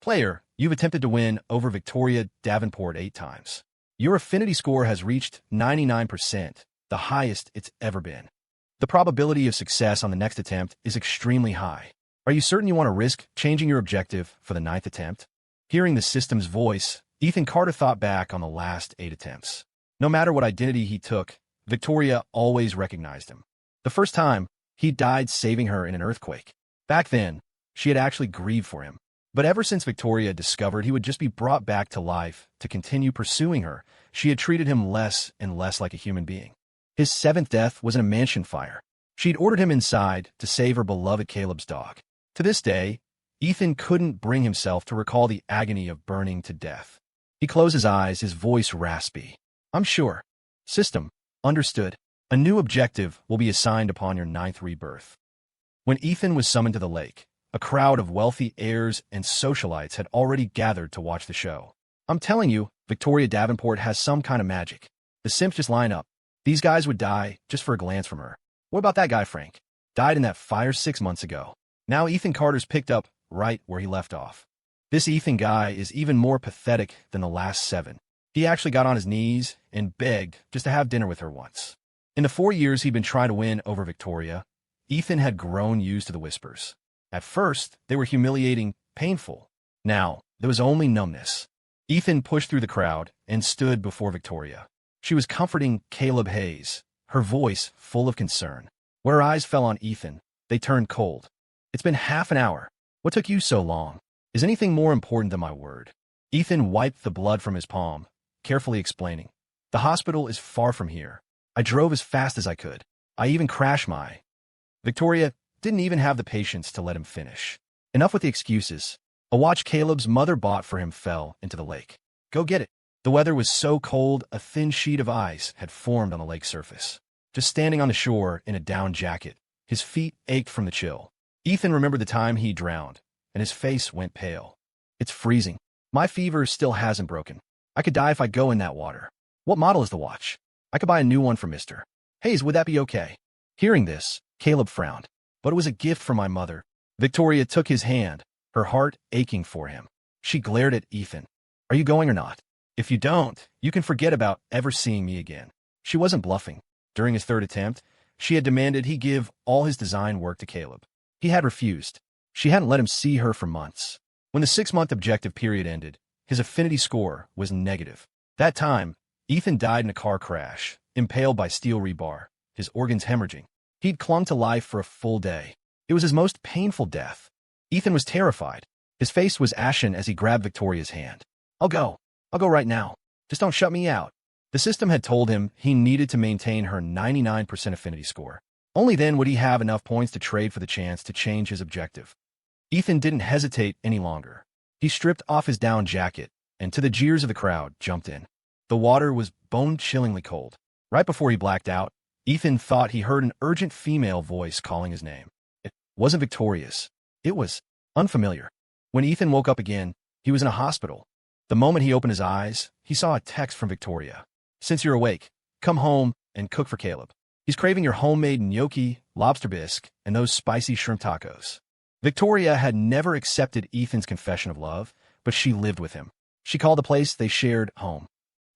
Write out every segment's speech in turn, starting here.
Player, you've attempted to win over Victoria Davenport 8 times. Your affinity score has reached 99%, the highest it's ever been. The probability of success on the next attempt is extremely high. Are you certain you want to risk changing your objective for the 9th attempt? Hearing the system's voice, Ethan Carter thought back on the last 8 attempts. No matter what identity he took, Victoria always recognized him. The first time, he died saving her in an earthquake. Back then, she had actually grieved for him. But ever since Victoria discovered he would just be brought back to life to continue pursuing her, she had treated him less and less like a human being. His 7th death was in a mansion fire. She'd ordered him inside to save her beloved Caleb's dog. To this day, Ethan couldn't bring himself to recall the agony of burning to death. He closed his eyes, his voice raspy. I'm sure. System. Understood. A new objective will be assigned upon your 9th rebirth. When Ethan was summoned to the lake, a crowd of wealthy heirs and socialites had already gathered to watch the show. I'm telling you, Victoria Davenport has some kind of magic. The simps just line up. These guys would die just for a glance from her. What about that guy, Frank? Died in that fire 6 months ago. Now Ethan Carter's picked up right where he left off. This Ethan guy is even more pathetic than the last 7. He actually got on his knees and begged just to have dinner with her once. In the 4 years he'd been trying to win over Victoria, Ethan had grown used to the whispers. At first, they were humiliating, painful. Now, there was only numbness. Ethan pushed through the crowd and stood before Victoria. She was comforting Caleb Hayes, her voice full of concern. When her eyes fell on Ethan, they turned cold. It's been half an hour. What took you so long? Is anything more important than my word? Ethan wiped the blood from his palm, carefully explaining. The hospital is far from here. I drove as fast as I could. I even crashed my... Victoria didn't even have the patience to let him finish. Enough with the excuses. A watch Caleb's mother bought for him fell into the lake. Go get it. The weather was so cold, a thin sheet of ice had formed on the lake surface. Just standing on the shore in a down jacket, his feet ached from the chill. Ethan remembered the time he drowned, and his face went pale. It's freezing. My fever still hasn't broken. I could die if I go in that water. What model is the watch? I could buy a new one for Mr. Hayes, would that be okay? Hearing this, Caleb frowned. But it was a gift from my mother. Victoria took his hand, her heart aching for him. She glared at Ethan. Are you going or not? If you don't, you can forget about ever seeing me again. She wasn't bluffing. During his 3rd attempt, she had demanded he give all his design work to Caleb. He had refused. She hadn't let him see her for months. When the 6-month objective period ended, his affinity score was negative. That time, Ethan died in a car crash, impaled by steel rebar, his organs hemorrhaging. He'd clung to life for a full day. It was his most painful death. Ethan was terrified. His face was ashen as he grabbed Victoria's hand. I'll go right now. Just don't shut me out. The system had told him he needed to maintain her 99% affinity score. Only then would he have enough points to trade for the chance to change his objective. Ethan didn't hesitate any longer. He stripped off his down jacket and, to the jeers of the crowd, jumped in. The water was bone-chillingly cold. Right before he blacked out, Ethan thought he heard an urgent female voice calling his name. It wasn't Victoria's. It was unfamiliar. When Ethan woke up again, he was in a hospital. The moment he opened his eyes, he saw a text from Victoria. Since you're awake, come home and cook for Caleb. He's craving your homemade gnocchi, lobster bisque, and those spicy shrimp tacos. Victoria had never accepted Ethan's confession of love, but she lived with him. She called the place they shared home.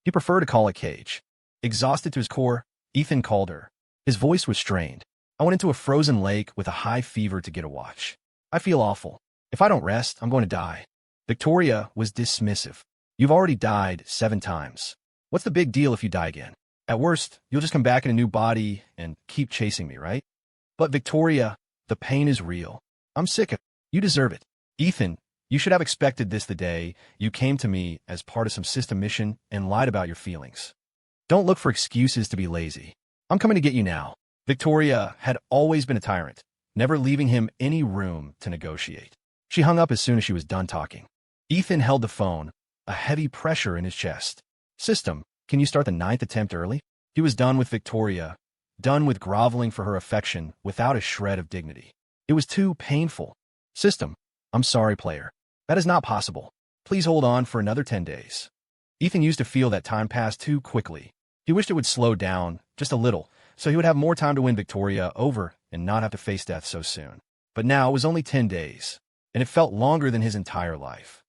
He preferred to call it cage. Exhausted to his core, Ethan called her. His voice was strained. I went into a frozen lake with a high fever to get a watch. I feel awful. If I don't rest, I'm going to die. Victoria was dismissive. You've already died 7 times. What's the big deal if you die again? At worst, you'll just come back in a new body and keep chasing me, right? But Victoria, the pain is real. I'm sick of it. You deserve it. Ethan, you should have expected this the day you came to me as part of some system mission and lied about your feelings. Don't look for excuses to be lazy. I'm coming to get you now. Victoria had always been a tyrant, never leaving him any room to negotiate. She hung up as soon as she was done talking. Ethan held the phone, a heavy pressure in his chest. System, can you start the 9th attempt early? He was done with Victoria, done with groveling for her affection without a shred of dignity. It was too painful. System, I'm sorry, player. That is not possible. Please hold on for another 10 days. Ethan used to feel that time passed too quickly. He wished it would slow down just a little, so he would have more time to win Victoria over and not have to face death so soon. But now it was only 10 days, and it felt longer than his entire life.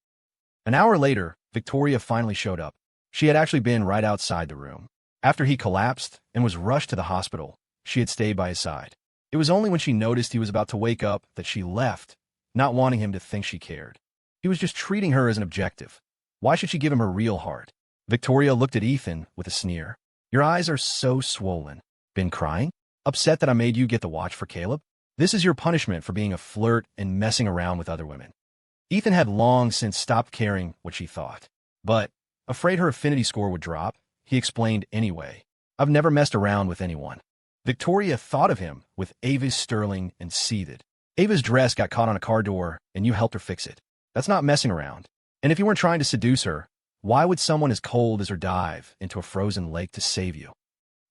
An hour later, Victoria finally showed up. She had actually been right outside the room. After he collapsed and was rushed to the hospital, she had stayed by his side. It was only when she noticed he was about to wake up that she left, not wanting him to think she cared. He was just treating her as an objective. Why should she give him her real heart? Victoria looked at Ethan with a sneer. Your eyes are so swollen. Been crying? Upset that I made you get the watch for Caleb? This is your punishment for being a flirt and messing around with other women. Ethan had long since stopped caring what she thought. But, afraid her affinity score would drop, he explained anyway. I've never messed around with anyone. Victoria thought of him with Ava's sterling and seethed. Ava's dress got caught on a car door, and you helped her fix it. That's not messing around. And if you weren't trying to seduce her, why would someone as cold as her dive into a frozen lake to save you?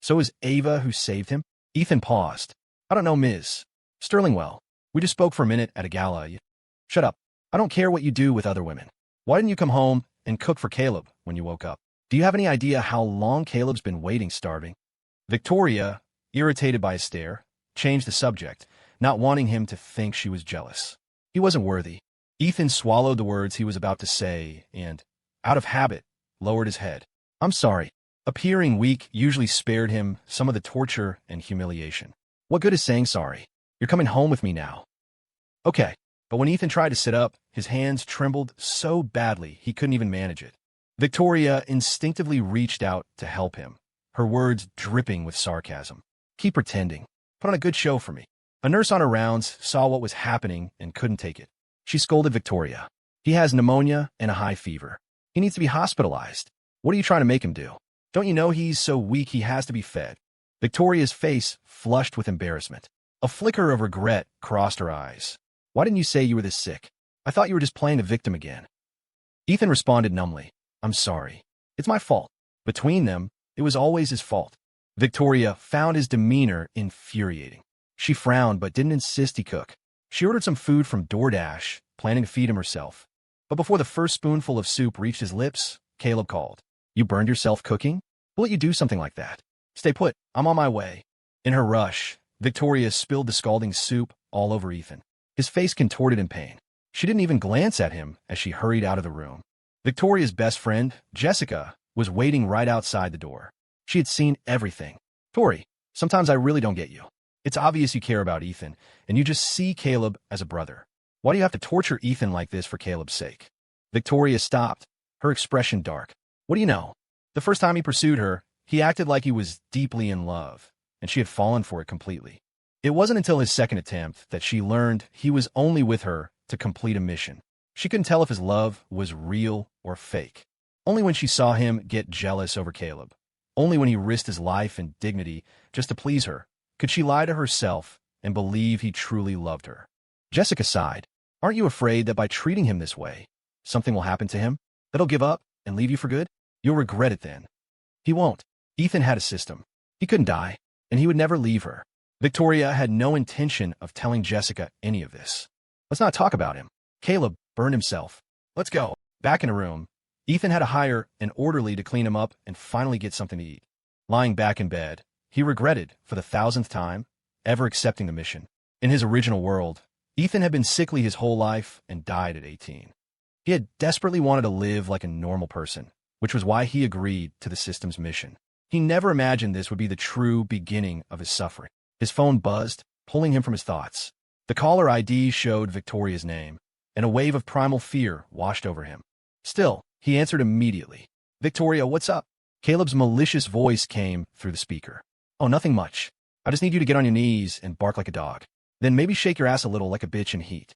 So is Ava who saved him? Ethan paused. I don't know, Ms. Sterlingwell. We just spoke for a minute at a gala. Shut up. I don't care what you do with other women. Why didn't you come home and cook for Caleb when you woke up? Do you have any idea how long Caleb's been waiting starving? Victoria, irritated by his stare, changed the subject, not wanting him to think she was jealous. He wasn't worthy. Ethan swallowed the words he was about to say and, out of habit, lowered his head. I'm sorry. Appearing weak usually spared him some of the torture and humiliation. What good is saying sorry? You're coming home with me now. Okay. But when Ethan tried to sit up, his hands trembled so badly he couldn't even manage it. Victoria instinctively reached out to help him, her words dripping with sarcasm. Keep pretending. Put on a good show for me. A nurse on her rounds saw what was happening and couldn't take it. She scolded Victoria. He has pneumonia and a high fever. He needs to be hospitalized. What are you trying to make him do? Don't you know he's so weak he has to be fed? Victoria's face flushed with embarrassment. A flicker of regret crossed her eyes. Why didn't you say you were this sick? I thought you were just playing the victim again. Ethan responded numbly. I'm sorry. It's my fault. Between them, it was always his fault. Victoria found his demeanor infuriating. She frowned but didn't insist he cook. She ordered some food from DoorDash, planning to feed him herself. But before the first spoonful of soup reached his lips, Caleb called. You burned yourself cooking? Will you do something like that? Stay put. I'm on my way. In her rush, Victoria spilled the scalding soup all over Ethan. His face contorted in pain. She didn't even glance at him as she hurried out of the room. Victoria's best friend, Jessica, was waiting right outside the door. She had seen everything. Tori, sometimes I really don't get you. It's obvious you care about Ethan, and you just see Caleb as a brother. Why do you have to torture Ethan like this for Caleb's sake? Victoria stopped, her expression dark. What do you know? The first time he pursued her, he acted like he was deeply in love, and she had fallen for it completely. It wasn't until his second attempt that she learned he was only with her to complete a mission. She couldn't tell if his love was real or fake. Only when she saw him get jealous over Caleb, only when he risked his life and dignity just to please her, could she lie to herself and believe he truly loved her. Jessica sighed. Aren't you afraid that by treating him this way, something will happen to him? That he'll give up and leave you for good? You'll regret it then. He won't. Ethan had a system. He couldn't die, and he would never leave her. Victoria had no intention of telling Jessica any of this. Let's not talk about him. Caleb burned himself. Let's go. Back in a room, Ethan had to hire an orderly to clean him up and finally get something to eat. Lying back in bed, he regretted, for the 1000th time, ever accepting the mission. In his original world, Ethan had been sickly his whole life and died at 18. He had desperately wanted to live like a normal person, which was why he agreed to the system's mission. He never imagined this would be the true beginning of his suffering. His phone buzzed, pulling him from his thoughts. The caller ID showed Victoria's name, and a wave of primal fear washed over him. Still, he answered immediately. Victoria, what's up? Caleb's malicious voice came through the speaker. Oh, nothing much. I just need you to get on your knees and bark like a dog. Then maybe shake your ass a little like a bitch in heat.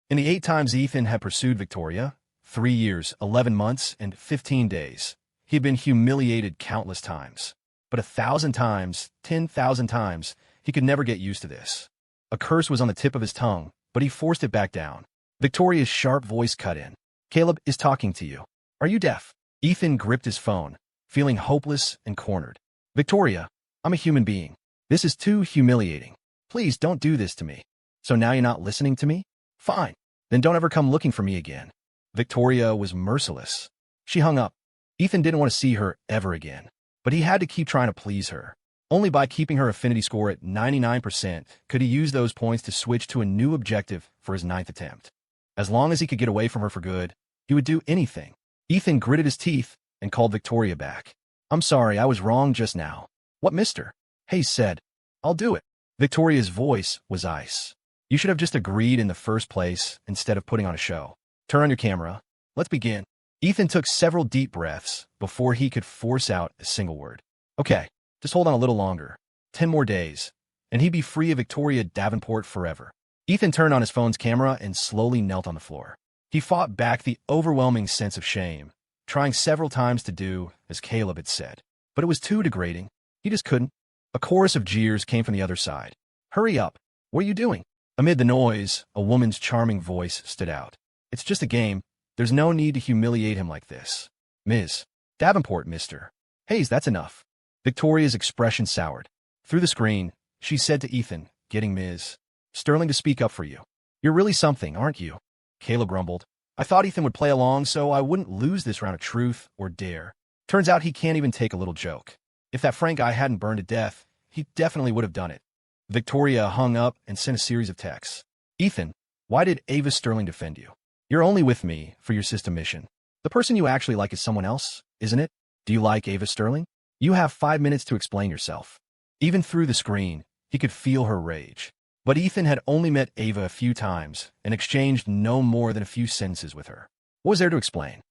In the 8 times Ethan had pursued Victoria, 3 years, 11 months, and 15 days, he had been humiliated countless times. But 1,000 times, 10,000 times, he could never get used to this. A curse was on the tip of his tongue, but he forced it back down. Victoria's sharp voice cut in. Caleb is talking to you. Are you deaf? Ethan gripped his phone, feeling hopeless and cornered. Victoria, I'm a human being. This is too humiliating. Please don't do this to me. So now you're not listening to me? Fine. Then don't ever come looking for me again. Victoria was merciless. She hung up. Ethan didn't want to see her ever again, but he had to keep trying to please her. Only by keeping her affinity score at 99% could he use those points to switch to a new objective for his 9th attempt. As long as he could get away from her for good, He would do anything. Ethan gritted his teeth and called Victoria back. I'm sorry, I was wrong just now. What, mister? Hayes said. I'll do it. Victoria's voice was ice. You should have just agreed in the first place instead of putting on a show. Turn on your camera. Let's begin. Ethan took several deep breaths before he could force out a single word. Okay, just hold on a little longer. 10 more days, and he'd be free of Victoria Davenport forever. Ethan turned on his phone's camera and slowly knelt on the floor. He fought back the overwhelming sense of shame, trying several times to do as Caleb had said. But it was too degrading. He just couldn't. A chorus of jeers came from the other side. Hurry up. What are you doing? Amid the noise, a woman's charming voice stood out. It's just a game. There's no need to humiliate him like this. Ms. Davenport, mister. Hayes, that's enough. Victoria's expression soured. Through the screen, she said to Ethan, getting Ms. Sterling to speak up for you. You're really something, aren't you? Caleb grumbled. I thought Ethan would play along so I wouldn't lose this round of truth or dare. Turns out he can't even take a little joke. If that Frank guy hadn't burned to death, he definitely would have done it. Victoria hung up and sent a series of texts. Ethan, why did Ava Sterling defend you? You're only with me for your system mission. The person you actually like is someone else, isn't it? Do you like Ava Sterling? You have 5 minutes to explain yourself. Even through the screen, he could feel her rage. But Ethan had only met Ava a few times and exchanged no more than a few sentences with her. What was there to explain?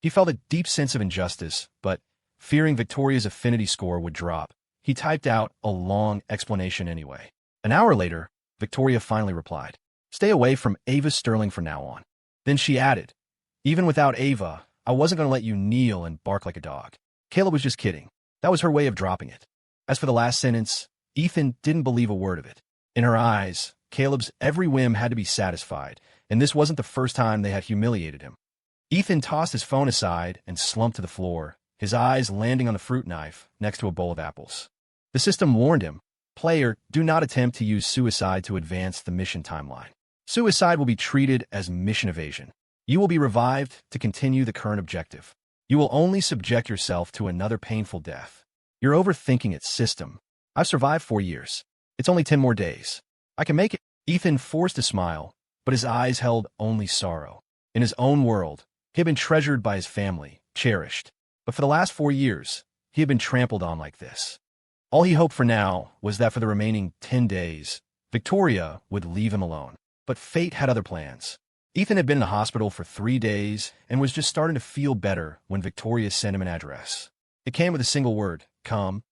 He felt a deep sense of injustice, but, fearing Victoria's affinity score would drop, he typed out a long explanation anyway. An hour later, Victoria finally replied, Stay away from Ava Sterling from now on. Then she added, Even without Ava, I wasn't going to let you kneel and bark like a dog. Caleb was just kidding. That was her way of dropping it. As for the last sentence, Ethan didn't believe a word of it. In her eyes, Caleb's every whim had to be satisfied, and this wasn't the first time they had humiliated him. Ethan tossed his phone aside and slumped to the floor, his eyes landing on the fruit knife next to a bowl of apples. The system warned him, Player, do not attempt to use suicide to advance the mission timeline. Suicide will be treated as mission evasion. You will be revived to continue the current objective. You will only subject yourself to another painful death. You're overthinking it, system. I've survived 4 years. It's only 10 more days. I can make it. Ethan forced a smile, but his eyes held only sorrow. In his own world, he had been treasured by his family, cherished. But for the last 4 years, he had been trampled on like this. All he hoped for now was that for the remaining 10 days, Victoria would leave him alone. But fate had other plans. Ethan had been in the hospital for 3 days and was just starting to feel better when Victoria sent him an address. It came with a single word, come.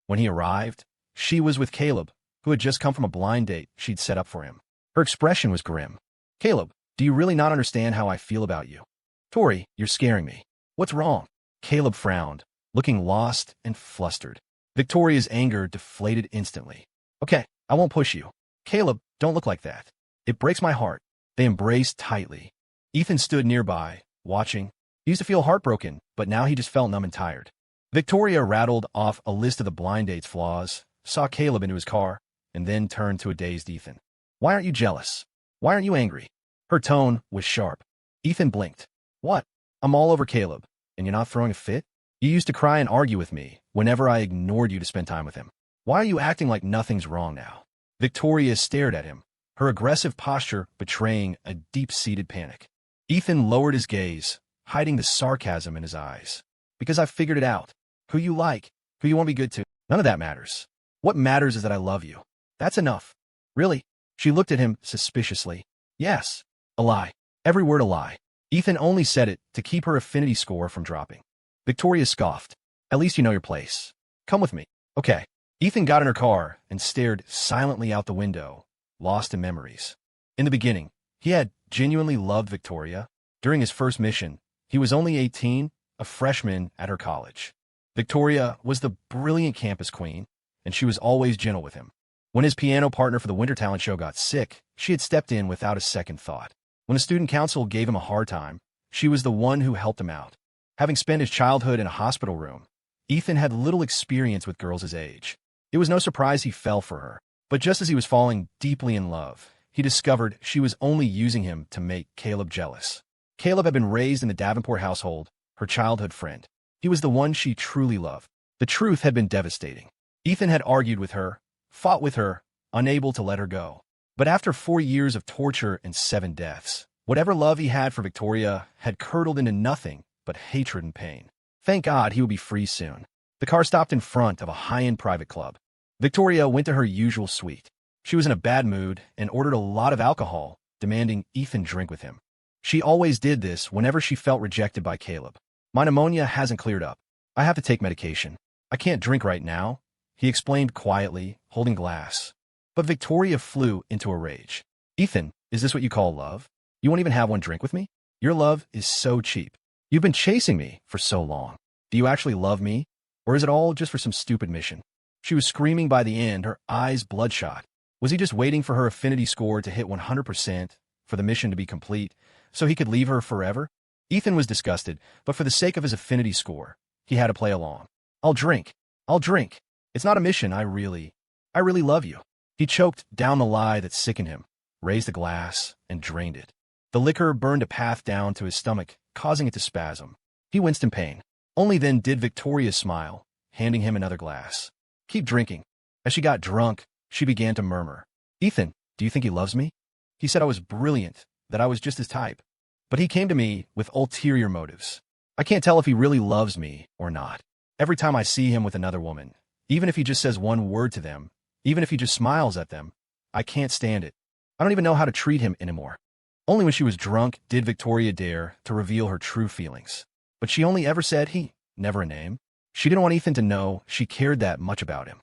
When he arrived, she was with Caleb, who had just come from a blind date she'd set up for him. Her expression was grim. Caleb, do you really not understand how I feel about you? Tori, you're scaring me. What's wrong? Caleb frowned, looking lost and flustered. Victoria's anger deflated instantly. Okay, I won't push you. Caleb, don't look like that. It breaks my heart. They embraced tightly. Ethan stood nearby, watching. He used to feel heartbroken, but now he just felt numb and tired. Victoria rattled off a list of the blind date's flaws, saw Caleb into his car, and then turned to a dazed Ethan. Why aren't you jealous? Why aren't you angry? Her tone was sharp. Ethan blinked. What? I'm all over Caleb, and you're not throwing a fit? You used to cry and argue with me whenever I ignored you to spend time with him. Why are you acting like nothing's wrong now? Victoria stared at him, her aggressive posture betraying a deep-seated panic. Ethan lowered his gaze, hiding the sarcasm in his eyes. Because I've figured it out. Who you like, who you want to be good to, none of that matters. What matters is that I love you. That's enough. Really? She looked at him suspiciously. Yes. A lie. Every word a lie. Ethan only said it to keep her affinity score from dropping. Victoria scoffed. At least you know your place. Come with me. Okay. Ethan got in her car and stared silently out the window, lost in memories. In the beginning, he had genuinely loved Victoria. During his first mission, he was only 18, a freshman at her college. Victoria was the brilliant campus queen, and she was always gentle with him. When his piano partner for the Winter Talent Show got sick, she had stepped in without a second thought. When the student council gave him a hard time, she was the one who helped him out. Having spent his childhood in a hospital room, Ethan had little experience with girls his age. It was no surprise he fell for her, but just as he was falling deeply in love, he discovered she was only using him to make Caleb jealous. Caleb had been raised in the Davenport household, her childhood friend. He was the one she truly loved. The truth had been devastating. Ethan had argued with her, fought with her, unable to let her go. But after 4 years of torture and 7 deaths, Whatever love he had for Victoria had curdled into nothing but hatred and pain. Thank God he would be free soon. The car stopped in front of a high-end private club. Victoria went to her usual suite. She was in a bad mood and ordered a lot of alcohol, demanding Ethan drink with him. She always did this whenever she felt rejected by Caleb. My pneumonia hasn't cleared up. I have to take medication. I can't drink right now, he explained quietly, holding glass. But Victoria flew into a rage. Ethan, is this what you call love? You won't even have one drink with me? Your love is so cheap. You've been chasing me for so long. Do you actually love me? Or is it all just for some stupid mission? She was screaming by the end, her eyes bloodshot. Was he just waiting for her affinity score to hit 100% for the mission to be complete, so he could leave her forever? Ethan was disgusted, but for the sake of his affinity score, he had to play along. I'll drink. I'll drink. It's not a mission, I really love you. He choked down the lie that sickened him, raised a glass, and drained it. The liquor burned a path down to his stomach, causing it to spasm. He winced in pain. Only then did Victoria smile, handing him another glass. Keep drinking. As she got drunk, she began to murmur. Ethan, do you think he loves me? He said I was brilliant, that I was just his type. But he came to me with ulterior motives. I can't tell if he really loves me or not. Every time I see him with another woman, even if he just says one word to them, even if he just smiles at them, I can't stand it. I don't even know how to treat him anymore. Only when she was drunk did Victoria dare to reveal her true feelings. But she only ever said he, never a name. She didn't want Ethan to know she cared that much about him.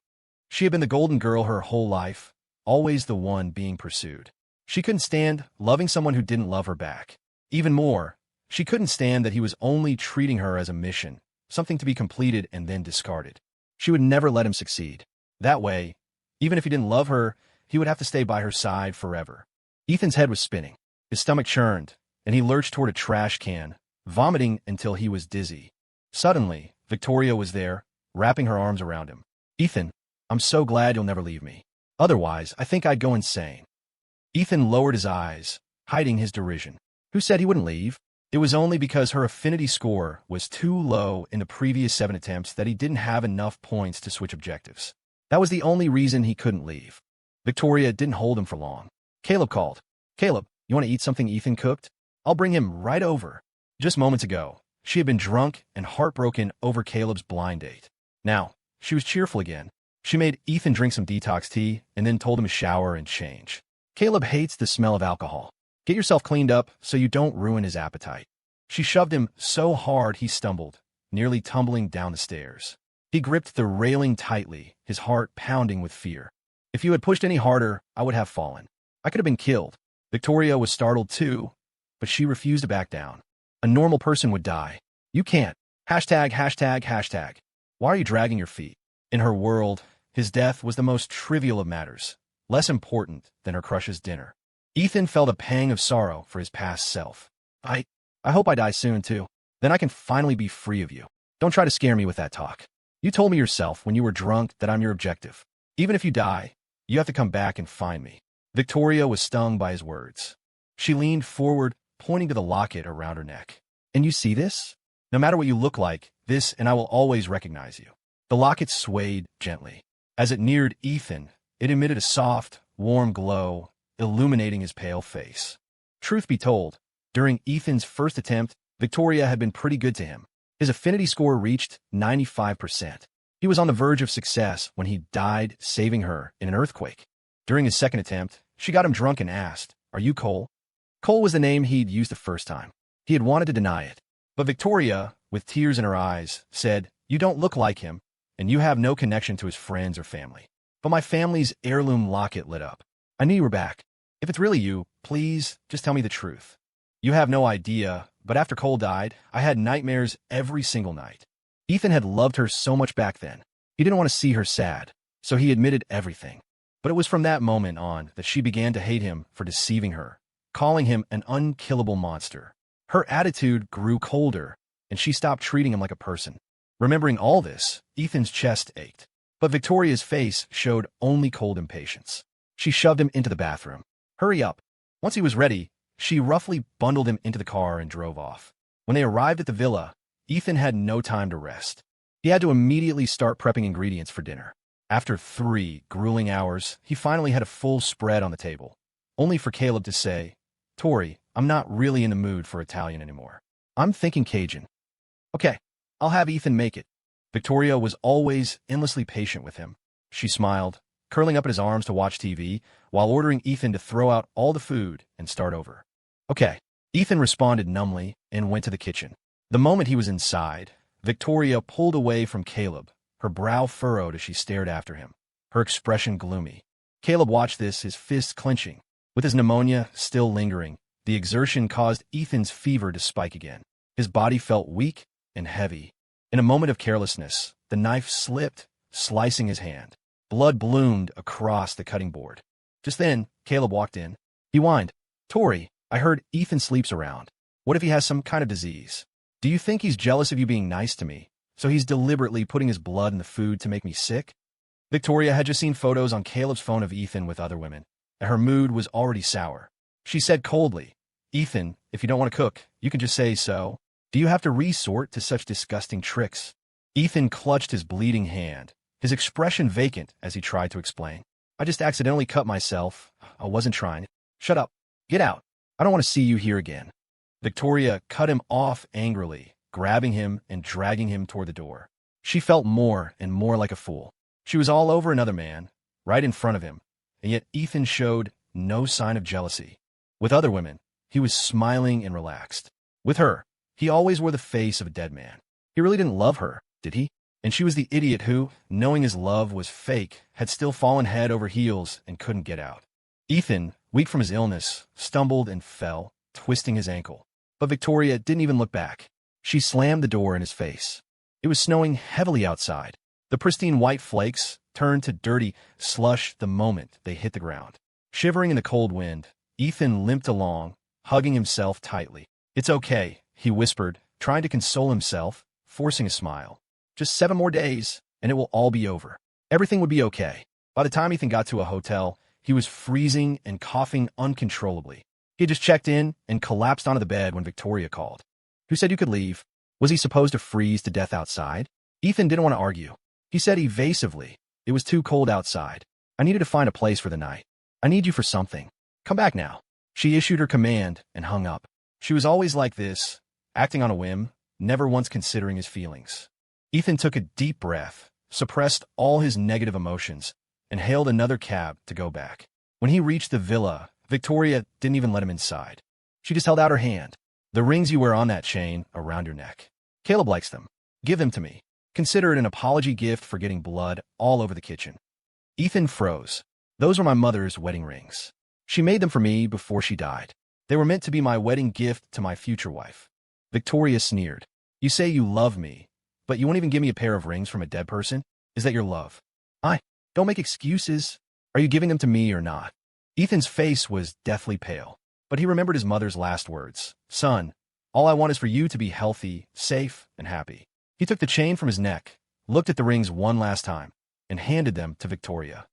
She had been the golden girl her whole life, always the one being pursued. She couldn't stand loving someone who didn't love her back. Even more, she couldn't stand that he was only treating her as a mission, something to be completed and then discarded. She would never let him succeed. That way, even if he didn't love her, he would have to stay by her side forever. Ethan's head was spinning. His stomach churned, and he lurched toward a trash can, vomiting until he was dizzy. Suddenly, Victoria was there, wrapping her arms around him. Ethan, I'm so glad you'll never leave me. Otherwise, I think I'd go insane. Ethan lowered his eyes, hiding his derision. Who said he wouldn't leave? It was only because her affinity score was too low in the previous 7 attempts that he didn't have enough points to switch objectives. That was the only reason he couldn't leave. Victoria didn't hold him for long. Caleb called. Caleb, you want to eat something Ethan cooked? I'll bring him right over. Just moments ago, she had been drunk and heartbroken over Caleb's blind date. Now, she was cheerful again. She made Ethan drink some detox tea and then told him to shower and change. Caleb hates the smell of alcohol. Get yourself cleaned up so you don't ruin his appetite. She shoved him so hard he stumbled, nearly tumbling down the stairs. He gripped the railing tightly, his heart pounding with fear. If you had pushed any harder, I would have fallen. I could have been killed. Victoria was startled too, but she refused to back down. A normal person would die. You can't. ####. Why are you dragging your feet? In her world, his death was the most trivial of matters, less important than her crush's dinner. Ethan felt a pang of sorrow for his past self. I hope I die soon too. Then I can finally be free of you. Don't try to scare me with that talk. You told me yourself when you were drunk that I'm your objective. Even if you die, you have to come back and find me. Victoria was stung by his words. She leaned forward, pointing to the locket around her neck. And you see this? No matter what you look like, this and I will always recognize you. The locket swayed gently. As it neared Ethan, it emitted a soft, warm glow, illuminating his pale face. Truth be told, during Ethan's first attempt, Victoria had been pretty good to him. His affinity score reached 95%. He was on the verge of success when he died saving her in an earthquake. During his second attempt, she got him drunk and asked, "Are you Cole?" Cole was the name he'd used the first time. He had wanted to deny it. But Victoria, with tears in her eyes, said, "You don't look like him, and you have no connection to his friends or family." But my family's heirloom locket lit up. I knew you were back. If it's really you, please, just tell me the truth. You have no idea, but after Cole died, I had nightmares every single night. Ethan had loved her so much back then. He didn't want to see her sad, so he admitted everything. But it was from that moment on that she began to hate him for deceiving her, calling him an unkillable monster. Her attitude grew colder, and she stopped treating him like a person. Remembering all this, Ethan's chest ached. But Victoria's face showed only cold impatience. She shoved him into the bathroom. Hurry up. Once he was ready, she roughly bundled him into the car and drove off. When they arrived at the villa, Ethan had no time to rest. He had to immediately start prepping ingredients for dinner. After 3 grueling hours, he finally had a full spread on the table, only for Caleb to say, "Tori, I'm not really in the mood for Italian anymore. I'm thinking Cajun. Okay, I'll have Ethan make it. Victoria was always endlessly patient with him. She smiled, curling up in his arms to watch TV, while ordering Ethan to throw out all the food and start over. Okay. Ethan responded numbly and went to the kitchen. The moment he was inside, Victoria pulled away from Caleb, her brow furrowed as she stared after him, her expression gloomy. Caleb watched this, his fists clenching. With his pneumonia still lingering, the exertion caused Ethan's fever to spike again. His body felt weak and heavy. In a moment of carelessness, the knife slipped, slicing his hand. Blood bloomed across the cutting board. Just then, Caleb walked in. He whined, "Tori, I heard Ethan sleeps around. What if he has some kind of disease? Do you think he's jealous of you being nice to me, so he's deliberately putting his blood in the food to make me sick?" Victoria had just seen photos on Caleb's phone of Ethan with other women, and her mood was already sour. She said coldly, "Ethan, if you don't want to cook, you can just say so. Do you have to resort to such disgusting tricks?" Ethan clutched his bleeding hand, his expression vacant as he tried to explain. "I just accidentally cut myself. I wasn't trying." "Shut up. Get out. I don't want to see you here again." Victoria cut him off angrily, grabbing him and dragging him toward the door. She felt more and more like a fool. She was all over another man, right in front of him, and yet Ethan showed no sign of jealousy. With other women, he was smiling and relaxed. With her, he always wore the face of a dead man. He really didn't love her, did he? And she was the idiot who, knowing his love was fake, had still fallen head over heels and couldn't get out. Ethan, weak from his illness, stumbled and fell, twisting his ankle. But Victoria didn't even look back. She slammed the door in his face. It was snowing heavily outside. The pristine white flakes turned to dirty slush the moment they hit the ground. Shivering in the cold wind, Ethan limped along, hugging himself tightly. "It's okay," he whispered, trying to console himself, forcing a smile. "Just 7 more days, and it will all be over. Everything would be okay." By the time Ethan got to a hotel, he was freezing and coughing uncontrollably. He had just checked in and collapsed onto the bed when Victoria called. "Who said you could leave? Was he supposed to freeze to death outside?" Ethan didn't want to argue. He said evasively, "It was too cold outside. I needed to find a place for the night. I need you for something. Come back now." She issued her command and hung up. She was always like this, acting on a whim, never once considering his feelings. Ethan took a deep breath, suppressed all his negative emotions, and hailed another cab to go back. When he reached the villa, Victoria didn't even let him inside. She just held out her hand. "The rings you wear on that chain around your neck. Caleb likes them. Give them to me. Consider it an apology gift for getting blood all over the kitchen." Ethan froze. "Those were my mother's wedding rings. She made them for me before she died. They were meant to be my wedding gift to my future wife." Victoria sneered. "You say you love me, but you won't even give me a pair of rings from a dead person? Is that your love?" Don't make excuses. Are you giving them to me or not?" Ethan's face was deathly pale, but he remembered his mother's last words. "Son, all I want is for you to be healthy, safe, and happy." He took the chain from his neck, looked at the rings one last time, and handed them to Victoria.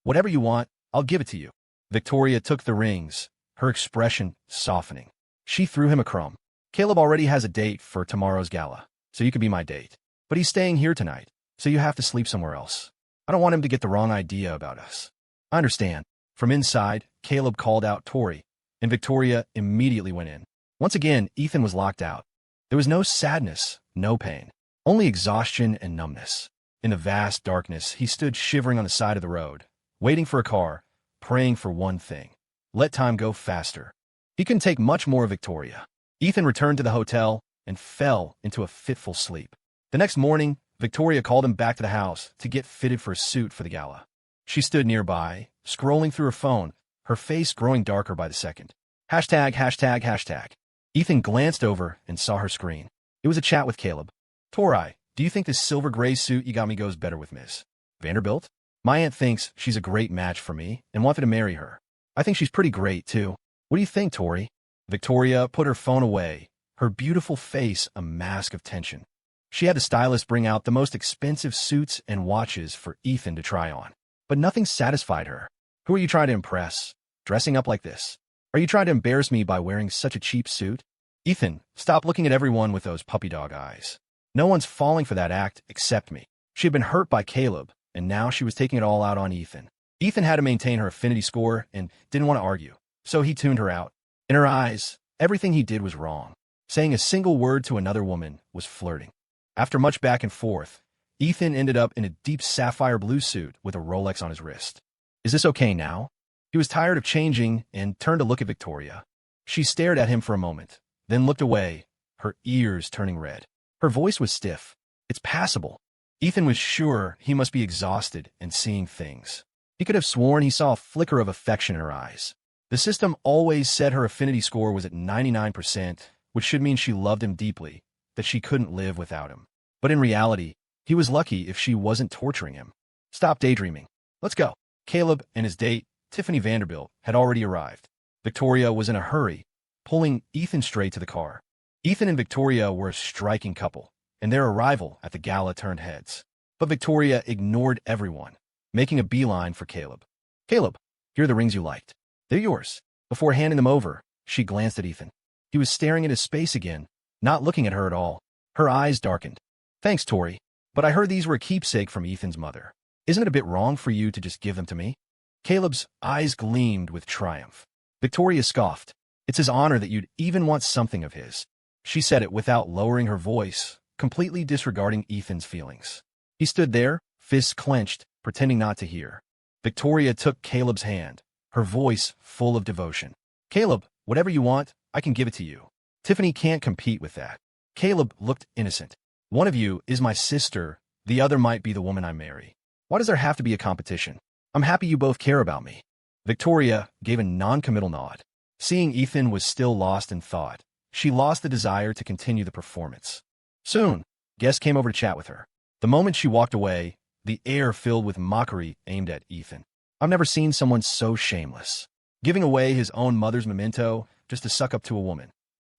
"Whatever you want, I'll give it to you." Victoria took the rings, her expression softening. She threw him a crumb. "Caleb already has a date for tomorrow's gala, so you could be my date. But he's staying here tonight, so you have to sleep somewhere else. I don't want him to get the wrong idea about us." "I understand." From inside, Caleb called out Tori, and Victoria immediately went in. Once again, Ethan was locked out. There was no sadness, no pain, only exhaustion and numbness. In the vast darkness, he stood shivering on the side of the road, waiting for a car, praying for one thing: let time go faster. He couldn't take much more of Victoria. Ethan returned to the hotel and fell into a fitful sleep. The next morning, Victoria called him back to the house to get fitted for a suit for the gala. She stood nearby, scrolling through her phone, her face growing darker by the second. ####. Ethan glanced over and saw her screen. It was a chat with Caleb. "Tori, do you think this silver gray suit you got me goes better with Miss Vanderbilt? My aunt thinks she's a great match for me and wanted to marry her. I think she's pretty great, too. What do you think, Tori?" Victoria put her phone away, her beautiful face a mask of tension. She had the stylist bring out the most expensive suits and watches for Ethan to try on. But nothing satisfied her. "Who are you trying to impress? Dressing up like this? Are you trying to embarrass me by wearing such a cheap suit?" "Ethan, stop looking at everyone with those puppy dog eyes. No one's falling for that act except me." She had been hurt by Caleb, and now she was taking it all out on Ethan. Ethan had to maintain her affinity score and didn't want to argue, so he tuned her out. In her eyes, everything he did was wrong. Saying a single word to another woman was flirting. After much back and forth, Ethan ended up in a deep sapphire blue suit with a Rolex on his wrist. Is this okay now? He was tired of changing and turned to look at Victoria. She stared at him for a moment, then looked away, her ears turning red. Her voice was stiff. It's passable. Ethan was sure he must be exhausted and seeing things. He could have sworn he saw a flicker of affection in her eyes. The system always said her affinity score was at 99%, which should mean she loved him deeply, that she couldn't live without him. But in reality, he was lucky if she wasn't torturing him. Stop daydreaming. Let's go. Caleb and his date, Tiffany Vanderbilt, had already arrived. Victoria was in a hurry, pulling Ethan straight to the car. Ethan and Victoria were a striking couple, and their arrival at the gala turned heads. But Victoria ignored everyone, making a beeline for Caleb. Caleb, here are the rings you liked. They're yours. Before handing them over, she glanced at Ethan. He was staring at his space again, not looking at her at all. Her eyes darkened. Thanks, Tori, but I heard these were a keepsake from Ethan's mother. Isn't it a bit wrong for you to just give them to me? Caleb's eyes gleamed with triumph. Victoria scoffed. It's his honor that you'd even want something of his. She said it without lowering her voice, completely disregarding Ethan's feelings. He stood there, fists clenched, pretending not to hear. Victoria took Caleb's hand, her voice full of devotion. Caleb, whatever you want, I can give it to you. Tiffany can't compete with that. Caleb looked innocent. One of you is my sister, the other might be the woman I marry. Why does there have to be a competition? I'm happy you both care about me. Victoria gave a non-committal nod. Seeing Ethan was still lost in thought, she lost the desire to continue the performance. Soon, guests came over to chat with her. The moment she walked away, the air filled with mockery aimed at Ethan. I've never seen someone so shameless. Giving away his own mother's memento just to suck up to a woman.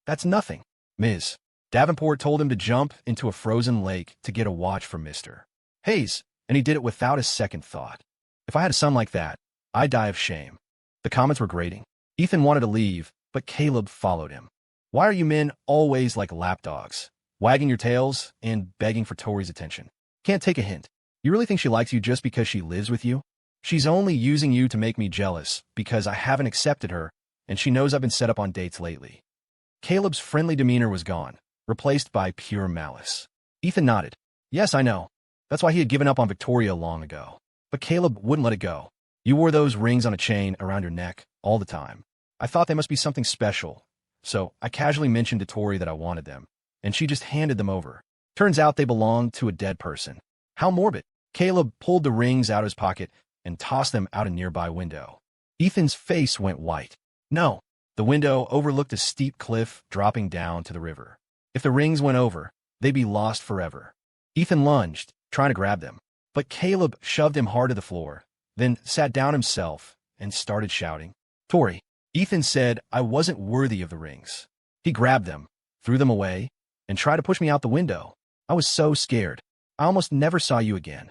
That's nothing. Ms. Davenport told him to jump into a frozen lake to get a watch from Mr. Hayes, and he did it without a second thought. If I had a son like that, I'd die of shame. The comments were grating. Ethan wanted to leave, but Caleb followed him. Why are you men always like lapdogs, wagging your tails and begging for Tori's attention? Can't take a hint. You really think she likes you just because she lives with you? She's only using you to make me jealous because I haven't accepted her, and she knows I've been set up on dates lately. Caleb's friendly demeanor was gone, replaced by pure malice. Ethan nodded. Yes, I know. That's why he had given up on Victoria long ago. But Caleb wouldn't let it go. You wore those rings on a chain around your neck all the time. I thought they must be something special, so I casually mentioned to Tori that I wanted them, and she just handed them over. Turns out they belonged to a dead person. How morbid. Caleb pulled the rings out of his pocket and tossed them out a nearby window. Ethan's face went white. No. The window overlooked a steep cliff dropping down to the river. If the rings went over, they'd be lost forever. Ethan lunged, trying to grab them, but Caleb shoved him hard to the floor, then sat down himself and started shouting. Tori, Ethan said I wasn't worthy of the rings. He grabbed them, threw them away, and tried to push me out the window. I was so scared. I almost never saw you again.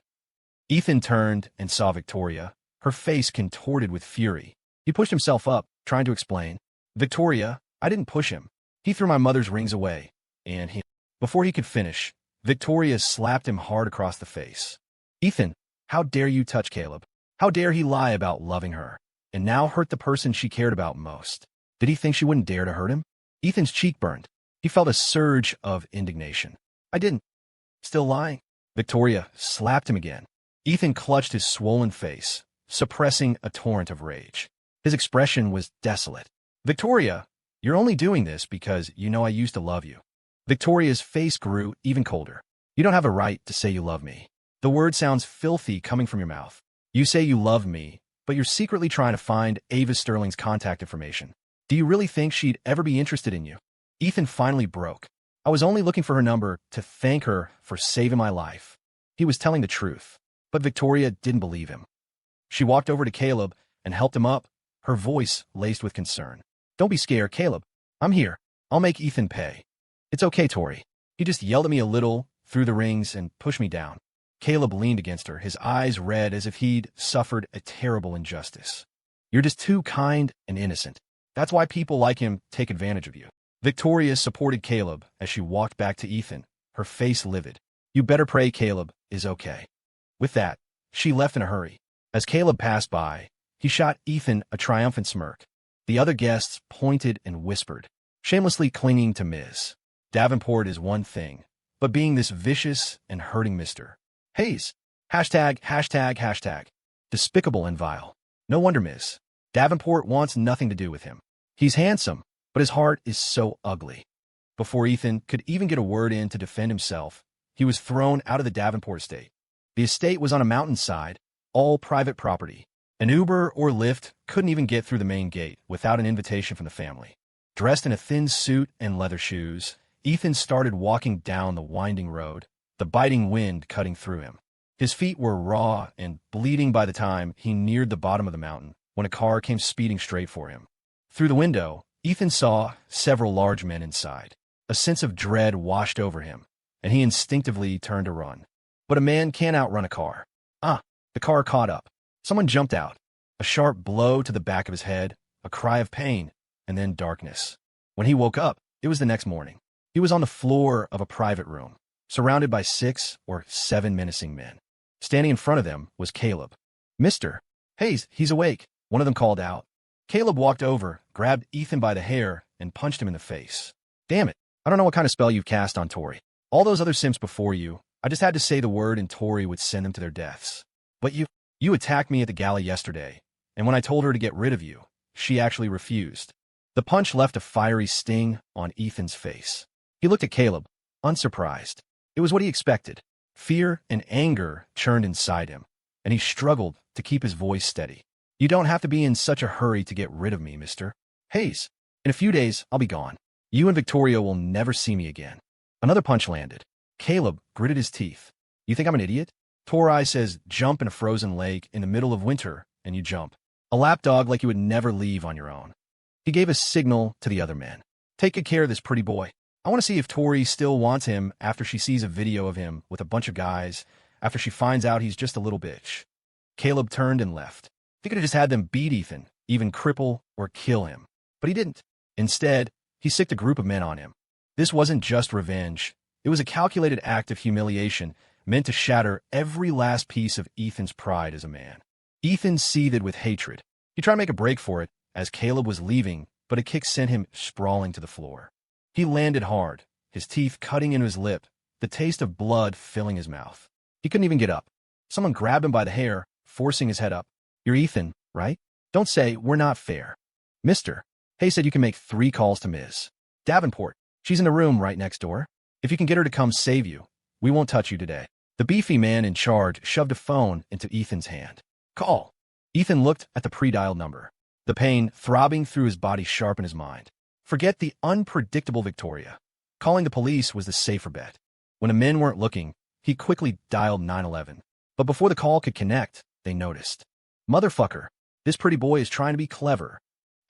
Ethan turned and saw Victoria, her face contorted with fury. He pushed himself up, trying to explain. Victoria, I didn't push him. He threw my mother's rings away, and Before he could finish, Victoria slapped him hard across the face. Ethan, how dare you touch Caleb? How dare he lie about loving her, and now hurt the person she cared about most? Did he think she wouldn't dare to hurt him? Ethan's cheek burned. He felt a surge of indignation. I didn't. Still lying? Victoria slapped him again. Ethan clutched his swollen face, suppressing a torrent of rage. His expression was desolate. Victoria, you're only doing this because you know I used to love you. Victoria's face grew even colder. You don't have a right to say you love me. The word sounds filthy coming from your mouth. You say you love me, but you're secretly trying to find Ava Sterling's contact information. Do you really think she'd ever be interested in you? Ethan finally broke. I was only looking for her number to thank her for saving my life. He was telling the truth, but Victoria didn't believe him. She walked over to Caleb and helped him up, her voice laced with concern. Don't be scared, Caleb. I'm here. I'll make Ethan pay. It's okay, Tori. He just yelled at me a little, threw the rings, and pushed me down. Caleb leaned against her, his eyes red as if he'd suffered a terrible injustice. You're just too kind and innocent. That's why people like him take advantage of you. Victoria supported Caleb as she walked back to Ethan, her face livid. You better pray Caleb is okay. With that, she left in a hurry. As Caleb passed by, he shot Ethan a triumphant smirk. The other guests pointed and whispered, shamelessly clinging to Ms. Davenport is one thing, but being this vicious and hurting Mr. Hayes. Hashtag, hashtag, hashtag. Despicable and vile. No wonder Ms. Davenport wants nothing to do with him. He's handsome, but his heart is so ugly. Before Ethan could even get a word in to defend himself, he was thrown out of the Davenport estate. The estate was on a mountainside, all private property. An Uber or Lyft couldn't even get through the main gate without an invitation from the family. Dressed in a thin suit and leather shoes, Ethan started walking down the winding road, the biting wind cutting through him. His feet were raw and bleeding by the time he neared the bottom of the mountain when a car came speeding straight for him. Through the window, Ethan saw several large men inside. A sense of dread washed over him, and he instinctively turned to run. But a man can't outrun a car. The car caught up. Someone jumped out. A sharp blow to the back of his head, a cry of pain, and then darkness. When he woke up, it was the next morning. He was on the floor of a private room, surrounded by 6 or 7 menacing men. Standing in front of them was Caleb. "Mr. Hayes, he's awake," one of them called out. Caleb walked over, grabbed Ethan by the hair, and punched him in the face. "Damn it, I don't know what kind of spell you've cast on Tori. All those other simps before you, I just had to say the word and Tori would send them to their deaths. But you attacked me at the gala yesterday, and when I told her to get rid of you, she actually refused." The punch left a fiery sting on Ethan's face. He looked at Caleb, unsurprised. It was what he expected. Fear and anger churned inside him, and he struggled to keep his voice steady. "You don't have to be in such a hurry to get rid of me, Mr. Hayes. In a few days, I'll be gone. You and Victoria will never see me again." Another punch landed. Caleb gritted his teeth. "You think I'm an idiot? Tori says jump in a frozen lake in the middle of winter, and you jump. A lapdog like you would never leave on your own." He gave a signal to the other men. "Take good care of this pretty boy. I want to see if Tori still wants him after she sees a video of him with a bunch of guys, after she finds out he's just a little bitch." Caleb turned and left. He could have just had them beat Ethan, even cripple or kill him. But he didn't. Instead, he sicked a group of men on him. This wasn't just revenge. It was a calculated act of humiliation meant to shatter every last piece of Ethan's pride as a man. Ethan seethed with hatred. He tried to make a break for it as Caleb was leaving, but a kick sent him sprawling to the floor. He landed hard, his teeth cutting into his lip, the taste of blood filling his mouth. He couldn't even get up. Someone grabbed him by the hair, forcing his head up. "You're Ethan, right? Don't say we're not fair." "Mr. Hayes said you can make 3 calls to Ms. Davenport. She's in the room right next door. If you can get her to come save you, we won't touch you today." The beefy man in charge shoved a phone into Ethan's hand. "Call." Ethan looked at the pre-dialed number. The pain throbbing through his body sharpened his mind. Forget the unpredictable Victoria. Calling the police was the safer bet. When the men weren't looking, he quickly dialed 911. But before the call could connect, they noticed. "Motherfucker, this pretty boy is trying to be clever."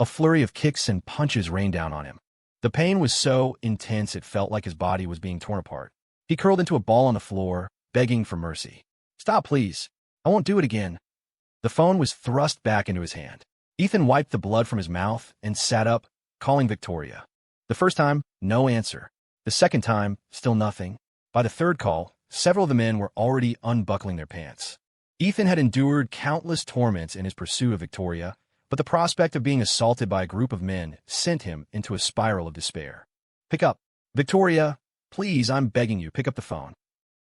A flurry of kicks and punches rained down on him. The pain was so intense it felt like his body was being torn apart. He curled into a ball on the floor, begging for mercy. "Stop, please. I won't do it again." The phone was thrust back into his hand. Ethan wiped the blood from his mouth and sat up, calling Victoria. The first time, no answer. The second time, still nothing. By the third call, several of the men were already unbuckling their pants. Ethan had endured countless torments in his pursuit of Victoria, but the prospect of being assaulted by a group of men sent him into a spiral of despair. "Pick up. Victoria, please, I'm begging you, pick up the phone."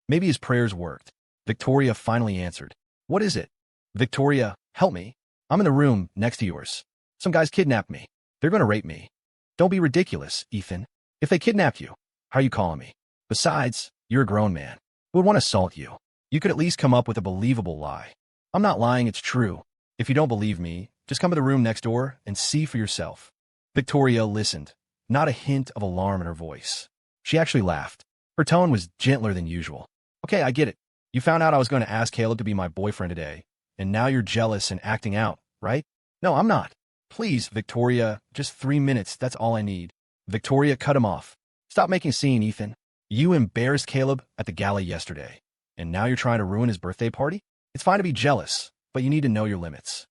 Maybe his prayers worked. Victoria finally answered. "What is it?" "Victoria, help me. I'm in the room next to yours. Some guys kidnapped me. They're going to rape me." "Don't be ridiculous, Ethan. If they kidnapped you, how are you calling me? Besides, you're a grown man. Who would want to assault you? You could at least come up with a believable lie." "I'm not lying, it's true. If you don't believe me, just come to the room next door and see for yourself." Victoria listened, not a hint of alarm in her voice. She actually laughed. Her tone was gentler than usual. "Okay, I get it. You found out I was going to ask Caleb to be my boyfriend today, and now you're jealous and acting out, right?" "No, I'm not. Please, Victoria, just 3 minutes, that's all I need." Victoria cut him off. "Stop making a scene, Ethan. You embarrassed Caleb at the gala yesterday, and now you're trying to ruin his birthday party? It's fine to be jealous, but you need to know your limits."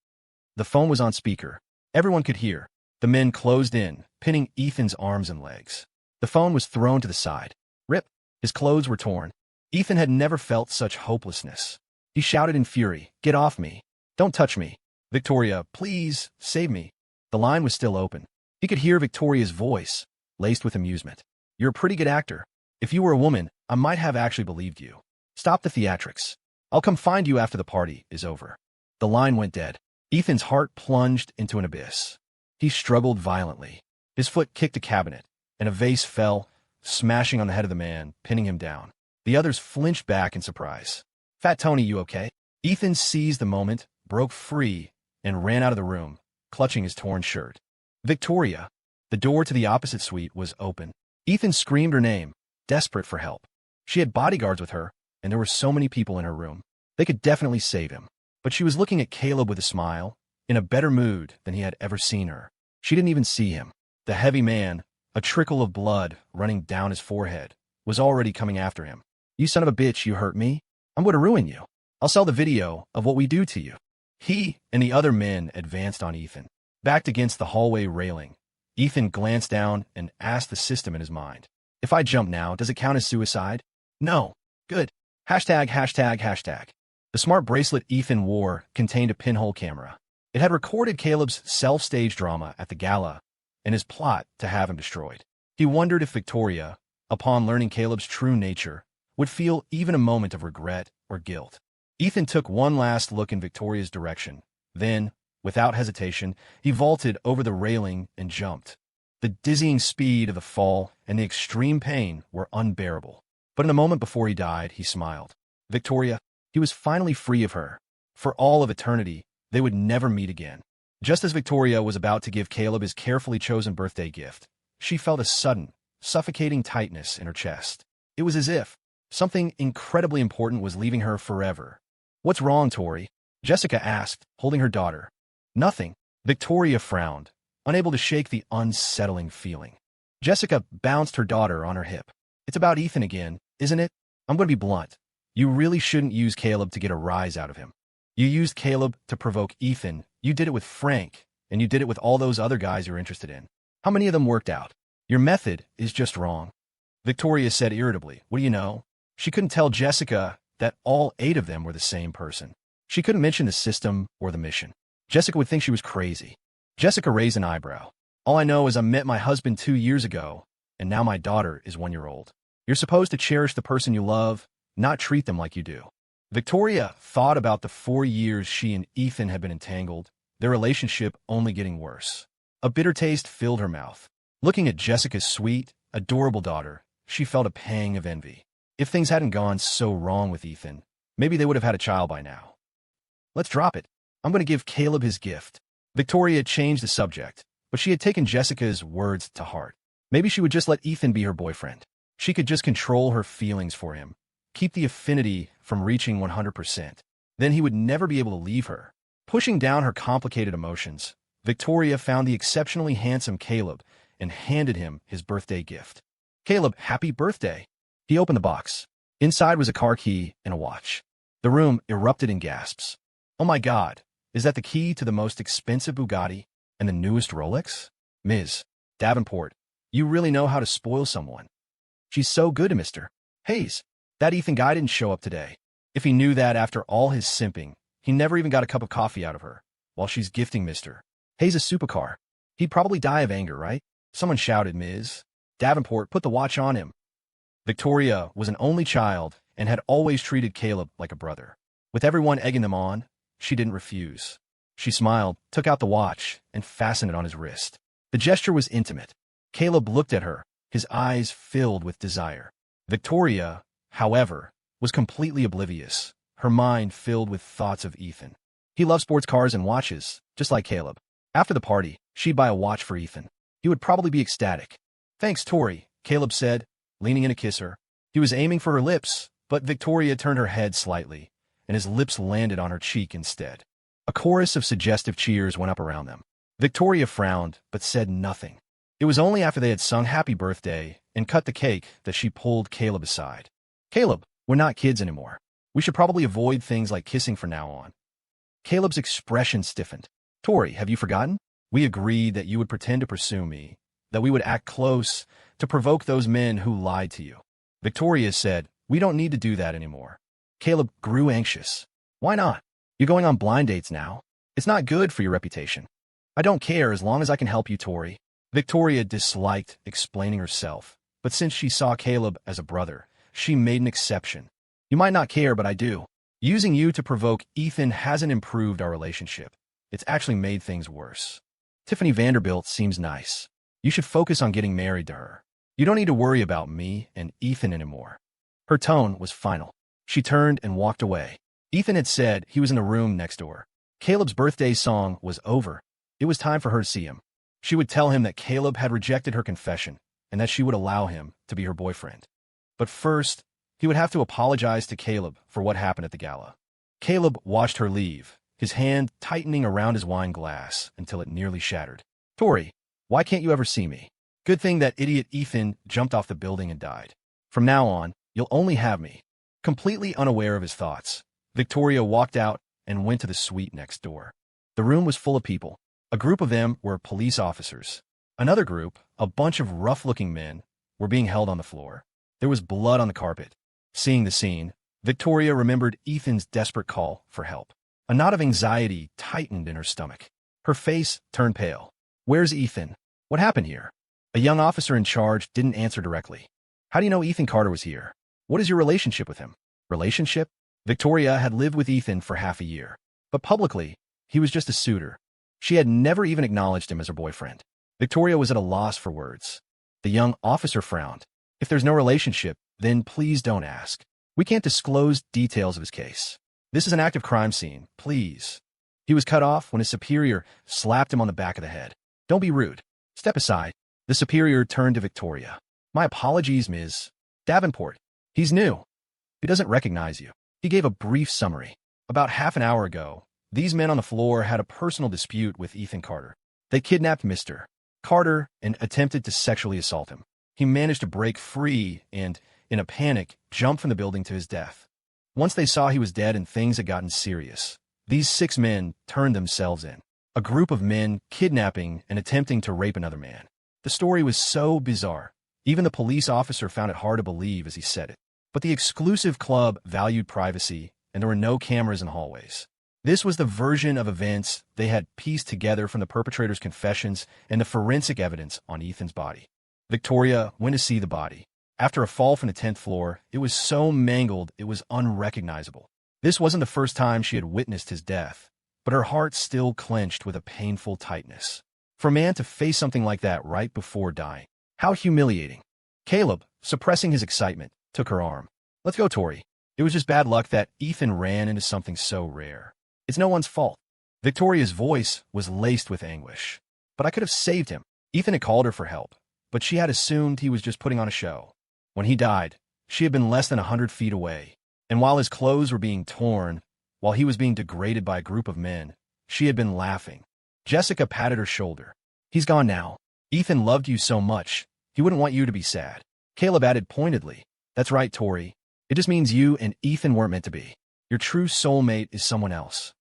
The phone was on speaker. Everyone could hear. The men closed in, pinning Ethan's arms and legs. The phone was thrown to the side. Rip. His clothes were torn. Ethan had never felt such hopelessness. He shouted in fury, "Get off me. Don't touch me. Victoria, please, save me." The line was still open. He could hear Victoria's voice, laced with amusement. You're a pretty good actor. If you were a woman, I might have actually believed you. Stop the theatrics. I'll come find you after the party is over. The line went dead. Ethan's heart plunged into an abyss. He struggled violently. His foot kicked a cabinet, and a vase fell, smashing on the head of the man, pinning him down. The others flinched back in surprise. Fat Tony, you okay? Ethan seized the moment, broke free, and ran out of the room, clutching his torn shirt. Victoria. The door to the opposite suite was open. Ethan screamed her name, desperate for help. She had bodyguards with her, and there were so many people in her room. They could definitely save him. But she was looking at Caleb with a smile, in a better mood than he had ever seen her. She didn't even see him. The heavy man, a trickle of blood running down his forehead, was already coming after him. You son of a bitch, you hurt me. I'm going to ruin you. I'll sell the video of what we do to you. He and the other men advanced on Ethan. Backed against the hallway railing, Ethan glanced down and asked the system in his mind. If I jump now, does it count as suicide? No. Good. Hashtag, hashtag, hashtag. The smart bracelet Ethan wore contained a pinhole camera. It had recorded Caleb's self-staged drama at the gala and his plot to have him destroyed. He wondered if Victoria, upon learning Caleb's true nature, would feel even a moment of regret or guilt. Ethan took one last look in Victoria's direction. Then, without hesitation, he vaulted over the railing and jumped. The dizzying speed of the fall and the extreme pain were unbearable. But in the moment before he died, he smiled. Victoria, he was finally free of her. For all of eternity, they would never meet again. Just as Victoria was about to give Caleb his carefully chosen birthday gift, she felt a sudden, suffocating tightness in her chest. It was as if something incredibly important was leaving her forever. What's wrong, Tori? Jessica asked, holding her daughter. Nothing. Victoria frowned, unable to shake the unsettling feeling. Jessica bounced her daughter on her hip. It's about Ethan again, isn't it? I'm going to be blunt. You really shouldn't use Caleb to get a rise out of him. You used Caleb to provoke Ethan. You did it with Frank, and you did it with all those other guys you're interested in. How many of them worked out? Your method is just wrong. Victoria said irritably. What do you know? She couldn't tell Jessica that all 8 of them were the same person. She couldn't mention the system or the mission. Jessica would think she was crazy. Jessica raised an eyebrow. All I know is I met my husband 2 years ago, and now my daughter is 1 year old. You're supposed to cherish the person you love, not treat them like you do. Victoria thought about the 4 years she and Ethan had been entangled, their relationship only getting worse. A bitter taste filled her mouth. Looking at Jessica's sweet, adorable daughter, she felt a pang of envy. If things hadn't gone so wrong with Ethan, maybe they would have had a child by now. Let's drop it. I'm going to give Caleb his gift. Victoria changed the subject, but she had taken Jessica's words to heart. Maybe she would just let Ethan be her boyfriend. She could just control her feelings for him, keep the affinity from reaching 100%. Then he would never be able to leave her. Pushing down her complicated emotions, Victoria found the exceptionally handsome Caleb and handed him his birthday gift. Caleb, happy birthday. He opened the box. Inside was a car key and a watch. The room erupted in gasps. Oh my God, is that the key to the most expensive Bugatti and the newest Rolex? Ms. Davenport, you really know how to spoil someone. She's so good to Mr. Hayes. That Ethan guy didn't show up today. If he knew that after all his simping, he never even got a cup of coffee out of her, while she's gifting Mr. Hayes a supercar. He'd probably die of anger, right? Someone shouted. Ms. Davenport put the watch on him. Victoria was an only child and had always treated Caleb like a brother. With everyone egging them on, she didn't refuse. She smiled, took out the watch, and fastened it on his wrist. The gesture was intimate. Caleb looked at her, his eyes filled with desire. Victoria, however, was completely oblivious, her mind filled with thoughts of Ethan. He loved sports cars and watches, just like Caleb. After the party, she'd buy a watch for Ethan. He would probably be ecstatic. Thanks, Tori, Caleb said, leaning in to kiss her. He was aiming for her lips, but Victoria turned her head slightly, and his lips landed on her cheek instead. A chorus of suggestive cheers went up around them. Victoria frowned, but said nothing. It was only after they had sung happy birthday and cut the cake that she pulled Caleb aside. Caleb, we're not kids anymore. We should probably avoid things like kissing from now on. Caleb's expression stiffened. Tori, have you forgotten? We agreed that you would pretend to pursue me, that we would act close to provoke those men who lied to you. Victoria said, we don't need to do that anymore. Caleb grew anxious. Why not? You're going on blind dates now. It's not good for your reputation. I don't care as long as I can help you, Tori. Victoria disliked explaining herself, but since she saw Caleb as a brother, she made an exception. You might not care, but I do. Using you to provoke Ethan hasn't improved our relationship. It's actually made things worse. Tiffany Vanderbilt seems nice. You should focus on getting married to her. You don't need to worry about me and Ethan anymore. Her tone was final. She turned and walked away. Ethan had said he was in the room next door. Caleb's birthday song was over. It was time for her to see him. She would tell him that Caleb had rejected her confession and that she would allow him to be her boyfriend. But first, he would have to apologize to Caleb for what happened at the gala. Caleb watched her leave, his hand tightening around his wine glass until it nearly shattered. Tori, why can't you ever see me? Good thing that idiot Ethan jumped off the building and died. From now on, you'll only have me. Completely unaware of his thoughts, Victoria walked out and went to the suite next door. The room was full of people. A group of them were police officers. Another group, a bunch of rough-looking men, were being held on the floor. There was blood on the carpet. Seeing the scene, Victoria remembered Ethan's desperate call for help. A knot of anxiety tightened in her stomach. Her face turned pale. Where's Ethan? What happened here? A young officer in charge didn't answer directly. How do you know Ethan Carter was here? What is your relationship with him? Relationship? Victoria had lived with Ethan for half a year. But publicly, he was just a suitor. She had never even acknowledged him as her boyfriend. Victoria was at a loss for words. The young officer frowned. If there's no relationship, then please don't ask. We can't disclose details of his case. This is an active crime scene, please. He was cut off when his superior slapped him on the back of the head. Don't be rude. Step aside. The superior turned to Victoria. My apologies, Ms. Davenport. He's new. He doesn't recognize you. He gave a brief summary. About half an hour ago, these men on the floor had a personal dispute with Ethan Carter. They kidnapped Mr. Carter and attempted to sexually assault him. He managed to break free and, in a panic, jumped from the building to his death. Once they saw he was dead and things had gotten serious, these 6 men turned themselves in. A group of men kidnapping and attempting to rape another man. The story was so bizarre. Even the police officer found it hard to believe as he said it. But the exclusive club valued privacy, and there were no cameras in hallways. This was the version of events they had pieced together from the perpetrator's confessions and the forensic evidence on Ethan's body. Victoria went to see the body. After a fall from the 10th floor, it was so mangled it was unrecognizable. This wasn't the first time she had witnessed his death, but her heart still clenched with a painful tightness. For a man to face something like that right before dying, how humiliating. Caleb, suppressing his excitement, took her arm. Let's go, Tori. It was just bad luck that Ethan ran into something so rare. It's no one's fault. Victoria's voice was laced with anguish. But I could have saved him. Ethan had called her for help, but she had assumed he was just putting on a show. When he died, she had been less than 100 feet away, and while his clothes were being torn, while he was being degraded by a group of men, she had been laughing. Jessica patted her shoulder. He's gone now. Ethan loved you so much, he wouldn't want you to be sad. Caleb added pointedly, That's right, Tori. It just means you and Ethan weren't meant to be. Your true soulmate is someone else.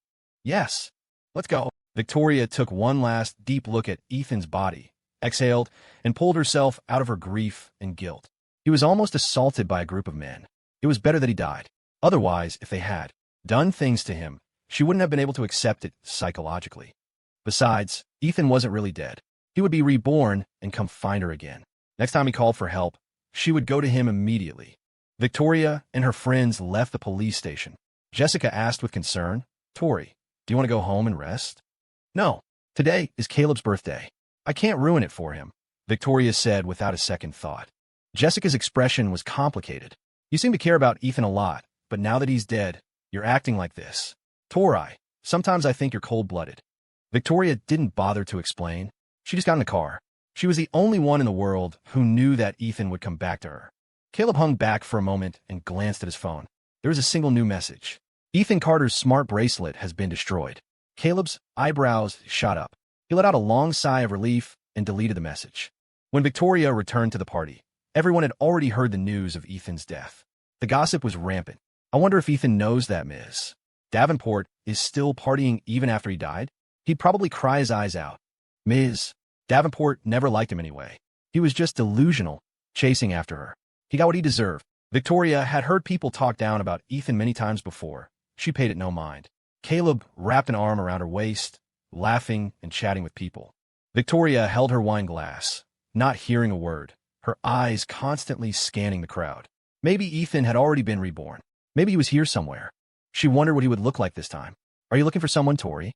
Yes. Let's go. Victoria took one last deep look at Ethan's body, exhaled, and pulled herself out of her grief and guilt. He was almost assaulted by a group of men. It was better that he died. Otherwise, if they had done things to him, she wouldn't have been able to accept it psychologically. Besides, Ethan wasn't really dead. He would be reborn and come find her again. Next time he called for help, she would go to him immediately. Victoria and her friends left the police station. Jessica asked with concern, Tori, do you want to go home and rest? No. Today is Caleb's birthday. I can't ruin it for him, Victoria said without a second thought. Jessica's expression was complicated. You seem to care about Ethan a lot, but now that he's dead, you're acting like this. Tori, sometimes I think you're cold-blooded. Victoria didn't bother to explain. She just got in the car. She was the only one in the world who knew that Ethan would come back to her. Caleb hung back for a moment and glanced at his phone. There was a single new message. Ethan Carter's smart bracelet has been destroyed. Caleb's eyebrows shot up. He let out a long sigh of relief and deleted the message. When Victoria returned to the party, everyone had already heard the news of Ethan's death. The gossip was rampant. I wonder if Ethan knows that Ms. Davenport is still partying even after he died? He'd probably cry his eyes out. Ms. Davenport never liked him anyway. He was just delusional, chasing after her. He got what he deserved. Victoria had heard people talk down about Ethan many times before. She paid it no mind. Caleb wrapped an arm around her waist laughing and chatting with people. Victoria held her wine glass, not hearing a word, her eyes constantly scanning the crowd. Maybe Ethan had already been reborn. Maybe he was here somewhere. She wondered what he would look like this time. "Are you looking for someone, Tori?"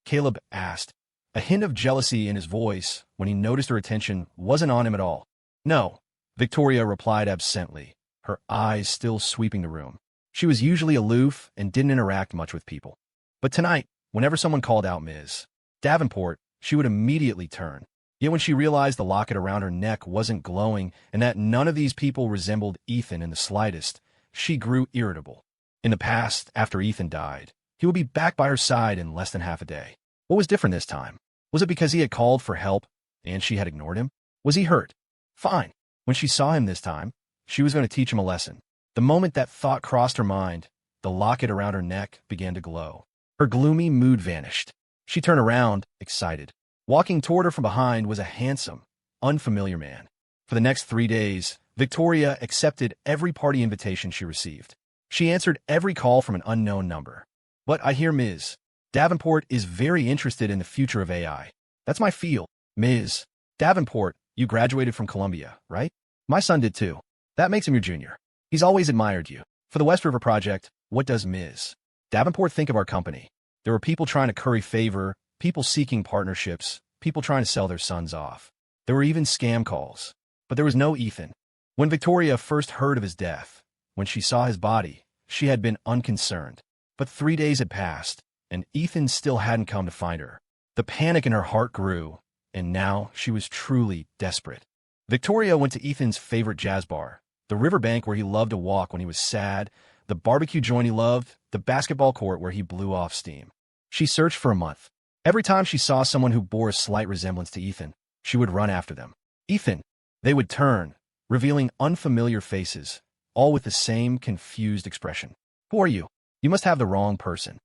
Caleb asked, a hint of jealousy in his voice when he noticed her attention wasn't on him at all. "No," Victoria replied absently, her eyes still sweeping the room. She was usually aloof and didn't interact much with people. But tonight, whenever someone called out Ms. Davenport, she would immediately turn. Yet when she realized the locket around her neck wasn't glowing and that none of these people resembled Ethan in the slightest, she grew irritable. In the past, after Ethan died, he would be back by her side in less than half a day. What was different this time? Was it because he had called for help and she had ignored him? Was he hurt? Fine. When she saw him this time, she was going to teach him a lesson. The moment that thought crossed her mind, the locket around her neck began to glow. Her gloomy mood vanished. She turned around, excited. Walking toward her from behind was a handsome, unfamiliar man. For the next 3 days, Victoria accepted every party invitation she received. She answered every call from an unknown number. "But I hear Ms. Davenport is very interested in the future of AI. That's my field." "Ms. Davenport, you graduated from Columbia, right? My son did too. That makes him your junior. He's always admired you. For the West River Project, what does Ms. Davenport think of our company?" There were people trying to curry favor, people seeking partnerships, people trying to sell their sons off. There were even scam calls. But there was no Ethan. When Victoria first heard of his death, when she saw his body, she had been unconcerned. But 3 days had passed, and Ethan still hadn't come to find her. The panic in her heart grew, and now she was truly desperate. Victoria went to Ethan's favorite jazz bar, the riverbank where he loved to walk when he was sad, the barbecue joint he loved, the basketball court where he blew off steam. She searched for a month. Every time she saw someone who bore a slight resemblance to Ethan, she would run after them. "Ethan!" They would turn, revealing unfamiliar faces, all with the same confused expression. "Who are you? You must have the wrong person."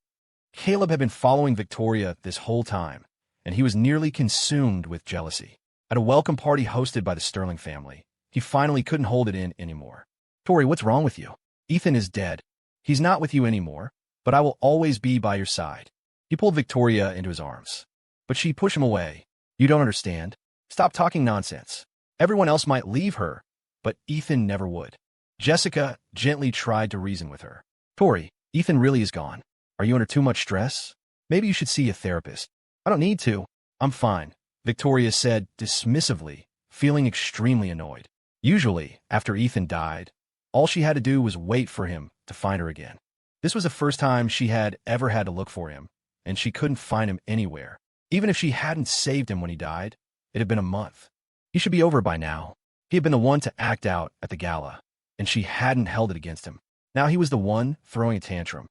Caleb had been following Victoria this whole time, and he was nearly consumed with jealousy. At a welcome party hosted by the Sterling family, he finally couldn't hold it in anymore. "Tori, what's wrong with you? Ethan is dead. He's not with you anymore, but I will always be by your side." He pulled Victoria into his arms, but she pushed him away. "You don't understand. Stop talking nonsense. Everyone else might leave her, but Ethan never would." Jessica gently tried to reason with her. "Tori, Ethan really is gone. Are you under too much stress? Maybe you should see a therapist." "I don't need to. I'm fine," Victoria said dismissively, feeling extremely annoyed. Usually, after Ethan died, all she had to do was wait for him to find her again. This was the first time she had ever had to look for him, and she couldn't find him anywhere. Even if she hadn't saved him when he died, it had been a month. He should be over by now. He had been the one to act out at the gala, and she hadn't held it against him. Now he was the one throwing a tantrum.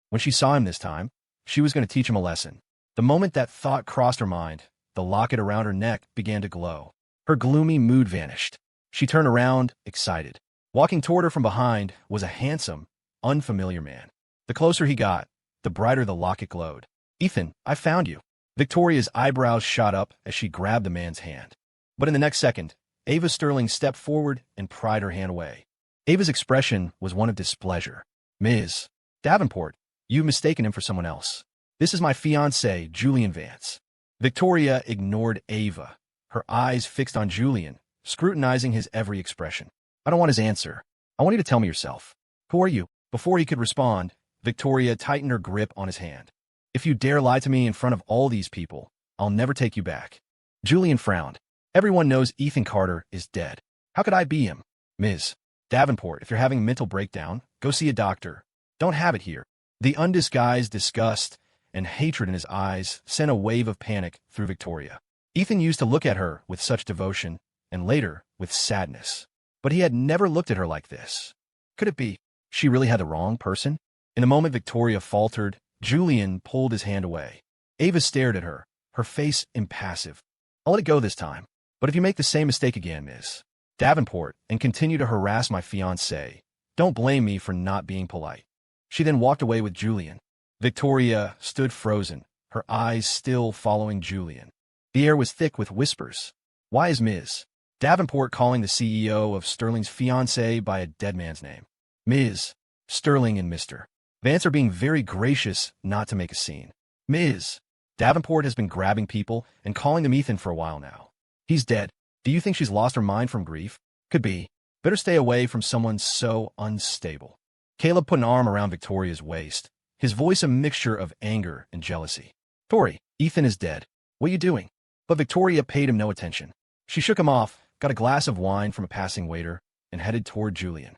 When she saw him this time, she was going to teach him a lesson. The moment that thought crossed her mind, the locket around her neck began to glow. Her gloomy mood vanished. She turned around, excited. Walking toward her from behind was a handsome, unfamiliar man. The closer he got, the brighter the locket glowed. "Ethan, I found you." Victoria's eyebrows shot up as she grabbed the man's hand. But in the next second, Ava Sterling stepped forward and pried her hand away. Ava's expression was one of displeasure. "Ms. Davenport, you've mistaken him for someone else. This is my fiancé, Julian Vance." Victoria ignored Ava, her eyes fixed on Julian, scrutinizing his every expression. "I don't want his answer. I want you to tell me yourself. Who are you?" Before he could respond, Victoria tightened her grip on his hand. "If you dare lie to me in front of all these people, I'll never take you back." Julian frowned. "Everyone knows Ethan Carter is dead. How could I be him?" "Ms. Davenport, if you're having a mental breakdown, go see a doctor. Don't have it here." The undisguised disgust and hatred in his eyes sent a wave of panic through Victoria. Ethan used to look at her with such devotion, and later with sadness. But he had never looked at her like this. Could it be she really had the wrong person? In the moment Victoria faltered, Julian pulled his hand away. Ava stared at her, her face impassive. "I'll let it go this time. But if you make the same mistake again, Ms. Davenport, and continue to harass my fiancé, don't blame me for not being polite." She then walked away with Julian. Victoria stood frozen, her eyes still following Julian. The air was thick with whispers. Why is Ms. Davenport calling the CEO of Sterling's fiancé by a dead man's name? Ms. Sterling and Mr. Vance are being very gracious not to make a scene. Ms. Davenport has been grabbing people and calling them Ethan for a while now. He's dead. Do you think she's lost her mind from grief? Could be. Better stay away from someone so unstable. Caleb put an arm around Victoria's waist, his voice a mixture of anger and jealousy. Tori, Ethan is dead. What are you doing? But Victoria paid him no attention. She shook him off, got a glass of wine from a passing waiter, and headed toward Julian.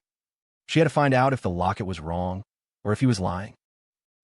She had to find out if the locket was wrong, or if he was lying.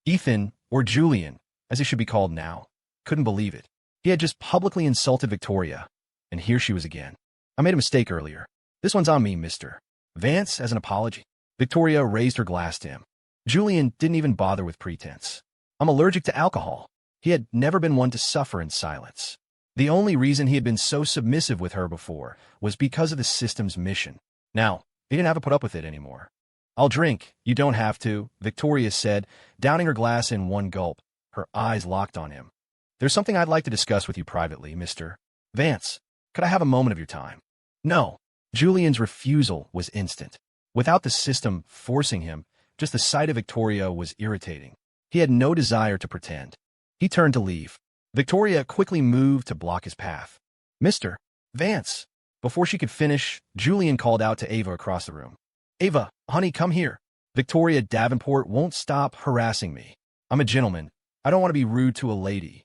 Ethan, or Julian, as he should be called now, couldn't believe it. He had just publicly insulted Victoria, and here she was again. I made a mistake earlier. This one's on me, Mr. Vance, as an apology. Victoria raised her glass to him. Julian didn't even bother with pretense. I'm allergic to alcohol. He had never been one to suffer in silence. The only reason he had been so submissive with her before was because of the system's mission. Now, he didn't have to put up with it anymore. I'll drink. You don't have to, Victoria said, downing her glass in one gulp, her eyes locked on him. There's something I'd like to discuss with you privately, Mr. Vance. Could I have a moment of your time? No. Julian's refusal was instant. Without the system forcing him, just the sight of Victoria was irritating. He had no desire to pretend. He turned to leave. Victoria quickly moved to block his path. Mr. Vance. Before she could finish, Julian called out to Ava across the room. Ava, honey, come here. Victoria Davenport won't stop harassing me. I'm a gentleman. I don't want to be rude to a lady.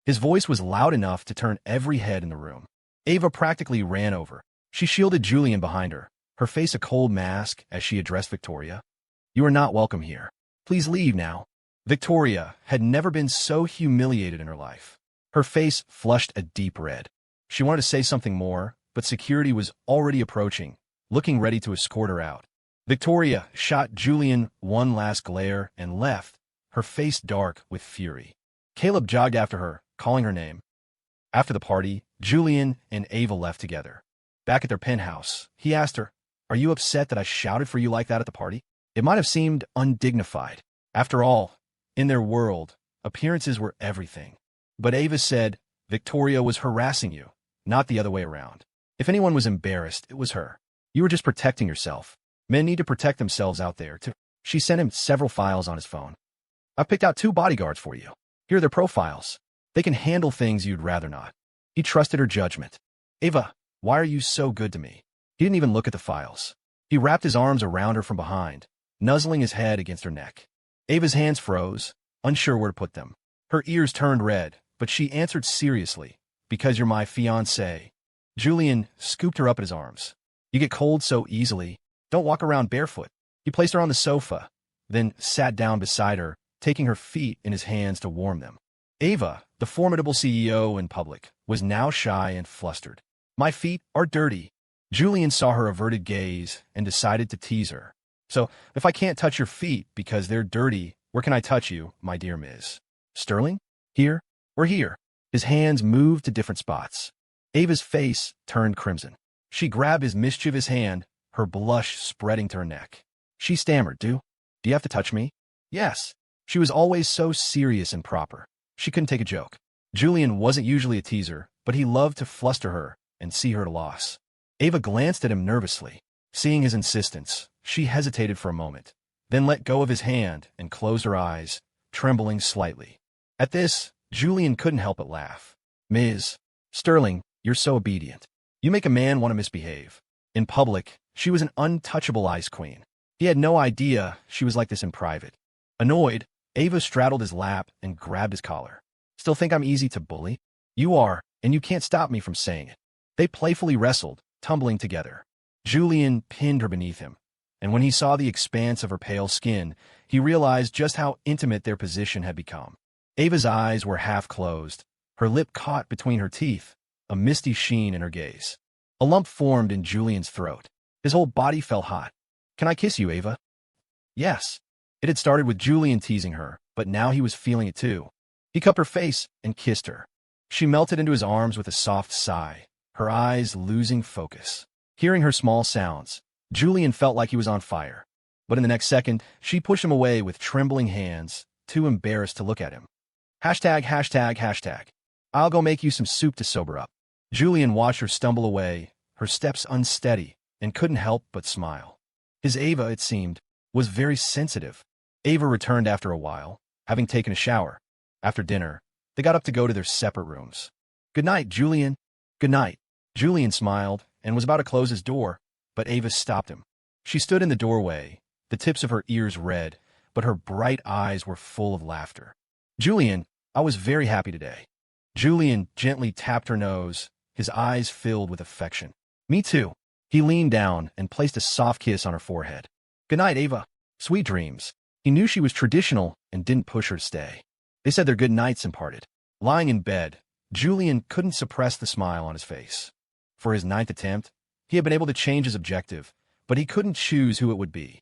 His voice was loud enough to turn every head in the room. Ava practically ran over. She shielded Julian behind her, her face a cold mask as she addressed Victoria. You are not welcome here. Please leave now. Victoria had never been so humiliated in her life. Her face flushed a deep red. She wanted to say something more, but security was already approaching, looking ready to escort her out. Victoria shot Julian one last glare and left, her face dark with fury. Caleb jogged after her, calling her name. After the party, Julian and Ava left together. Back at their penthouse, he asked her, Are you upset that I shouted for you like that at the party? It might have seemed undignified. After all, in their world, appearances were everything. But Ava said, Victoria was harassing you, not the other way around. If anyone was embarrassed, it was her. You were just protecting yourself. Men need to protect themselves out there, too. She sent him several files on his phone. I've picked out 2 bodyguards for you. Here are their profiles. They can handle things you'd rather not. He trusted her judgment. Ava, why are you so good to me? He didn't even look at the files. He wrapped his arms around her from behind, nuzzling his head against her neck. Ava's hands froze, unsure where to put them. Her ears turned red, but she answered seriously, Because you're my fiancé. Julian scooped her up in his arms. You get cold so easily. Don't walk around barefoot. He placed her on the sofa, then sat down beside her, taking her feet in his hands to warm them. Ava, the formidable CEO in public, was now shy and flustered. My feet are dirty. Julian saw her averted gaze and decided to tease her. So, if I can't touch your feet because they're dirty, where can I touch you, my dear Ms. Sterling? Here or here? His hands moved to different spots. Ava's face turned crimson. She grabbed his mischievous hand, her blush spreading to her neck. She stammered, Do you have to touch me? Yes. She was always so serious and proper. She couldn't take a joke. Julian wasn't usually a teaser, but he loved to fluster her and see her at a loss. Ava glanced at him nervously. Seeing his insistence, she hesitated for a moment, then let go of his hand and closed her eyes, trembling slightly. At this, Julian couldn't help but laugh. Ms. Sterling, you're so obedient. You make a man want to misbehave. In public, she was an untouchable ice queen. He had no idea she was like this in private. Annoyed, Ava straddled his lap and grabbed his collar. Still think I'm easy to bully? You are, and you can't stop me from saying it. They playfully wrestled, tumbling together. Julian pinned her beneath him, and when he saw the expanse of her pale skin, he realized just how intimate their position had become. Ava's eyes were half closed, her lip caught between her teeth, a misty sheen in her gaze. A lump formed in Julian's throat. His whole body felt hot. Can I kiss you, Ava? Yes. It had started with Julian teasing her, but now he was feeling it too. He cupped her face and kissed her. She melted into his arms with a soft sigh, her eyes losing focus. Hearing her small sounds, Julian felt like he was on fire. But in the next second, she pushed him away with trembling hands, too embarrassed to look at him. ####. I'll go make you some soup to sober up. Julian watched her stumble away, her steps unsteady, and couldn't help but smile. His Ava, it seemed, was very sensitive. Ava returned after a while, having taken a shower. After dinner, They got up to go to their separate rooms. "Good night, Julian." "Good night." Julian smiled and was about to close his door, but Ava stopped him. She stood in the doorway, the tips of her ears red, but her bright eyes were full of laughter. "Julian, I was very happy today." Julian gently tapped her nose, his eyes filled with affection. "Me too." He leaned down and placed a soft kiss on her forehead. "Good night, Ava. Sweet dreams." He knew she was traditional and didn't push her to stay. They said their good nights and parted. Lying in bed, Julian couldn't suppress the smile on his face. For his 9th attempt, he had been able to change his objective, but he couldn't choose who it would be.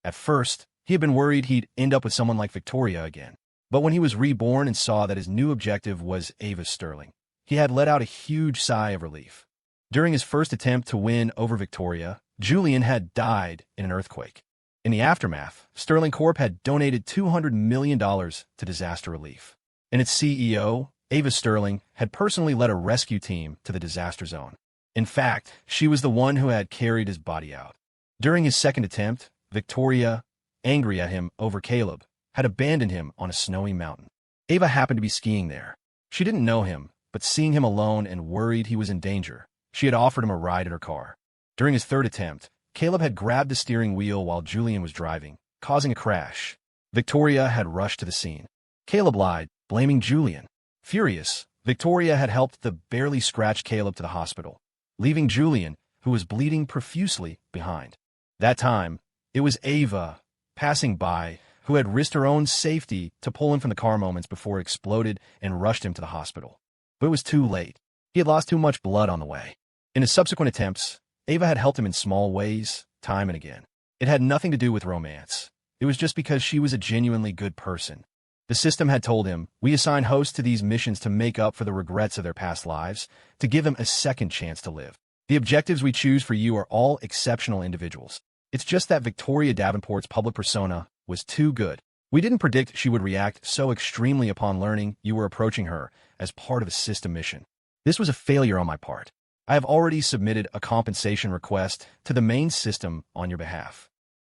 At first, he had been worried he'd end up with someone like Victoria again. But when he was reborn and saw that his new objective was Ava Sterling, he had let out a huge sigh of relief. During his first attempt to win over Victoria, Julian had died in an earthquake. In the aftermath, Sterling Corp had donated $200 million to disaster relief. And its CEO, Ava Sterling, had personally led a rescue team to the disaster zone. In fact, she was the one who had carried his body out. During his second attempt, Victoria, angry at him over Caleb, had abandoned him on a snowy mountain. Ava happened to be skiing there. She didn't know him, but seeing him alone and worried he was in danger, she had offered him a ride in her car. During his third attempt, Caleb had grabbed the steering wheel while Julian was driving, causing a crash. Victoria had rushed to the scene. Caleb lied, blaming Julian. Furious, Victoria had helped the barely scratched Caleb to the hospital, leaving Julian, who was bleeding profusely, behind. That time, it was Ava, passing by, who had risked her own safety to pull him from the car moments before it exploded and rushed him to the hospital. But it was too late. He had lost too much blood on the way. In his subsequent attempts, Ava had helped him in small ways, time and again. It had nothing to do with romance. It was just because she was a genuinely good person. The system had told him, "We assign hosts to these missions to make up for the regrets of their past lives, to give them a second chance to live. The objectives we choose for you are all exceptional individuals. It's just that Victoria Davenport's public persona was too good. We didn't predict she would react so extremely upon learning you were approaching her as part of a system mission. This was a failure on my part. I have already submitted a compensation request to the main system on your behalf."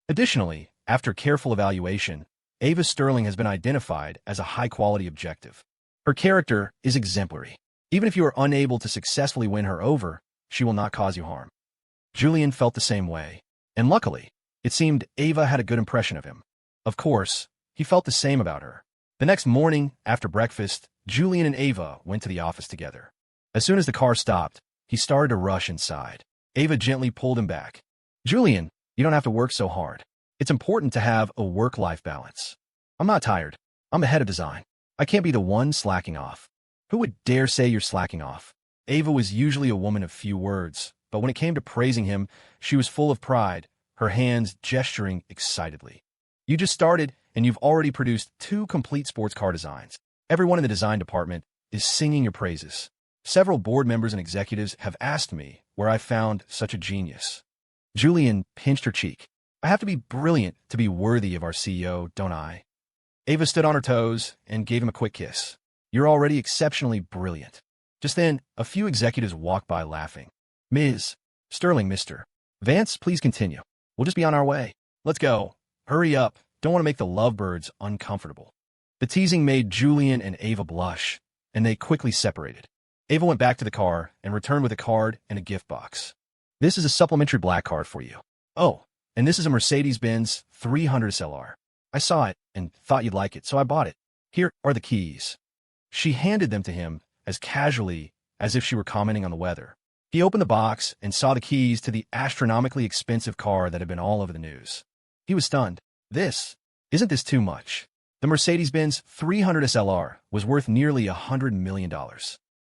Additionally, after careful evaluation, Ava Sterling has been identified as a high-quality objective. Her character is exemplary. Even if you are unable to successfully win her over, she will not cause you harm. Julian felt the same way, and luckily, it seemed Ava had a good impression of him. Of course, he felt the same about her. The next morning, after breakfast, Julian and Ava went to the office together. As soon as the car stopped, he started to rush inside. Ava gently pulled him back. "Julian, you don't have to work so hard. It's important to have a work-life balance. I'm not tired. I'm the head of design. I can't be the one slacking off." "Who would dare say you're slacking off?" Ava was usually a woman of few words, but when it came to praising him, she was full of pride, her hands gesturing excitedly. "You just started, and you've already produced 2 complete sports car designs. Everyone in the design department is singing your praises. Several board members and executives have asked me where I found such a genius." Julian pinched her cheek. "I have to be brilliant to be worthy of our CEO, don't I?" Ava stood on her toes and gave him a quick kiss. "You're already exceptionally brilliant." Just then, a few executives walked by laughing. "Ms. Sterling, Mr. Vance, please continue. We'll just be on our way. Let's go. Hurry up. Don't want to make the lovebirds uncomfortable." The teasing made Julian and Ava blush, and they quickly separated. Ava went back to the car and returned with a card and a gift box. "This is a supplementary black card for you. Oh, and this is a Mercedes-Benz 300 SLR. I saw it and thought you'd like it, so I bought it. Here are the keys." She handed them to him as casually as if she were commenting on the weather. He opened the box and saw the keys to the astronomically expensive car that had been all over the news. He was stunned. Isn't this too much? The Mercedes-Benz 300 SLR was worth nearly $100 million.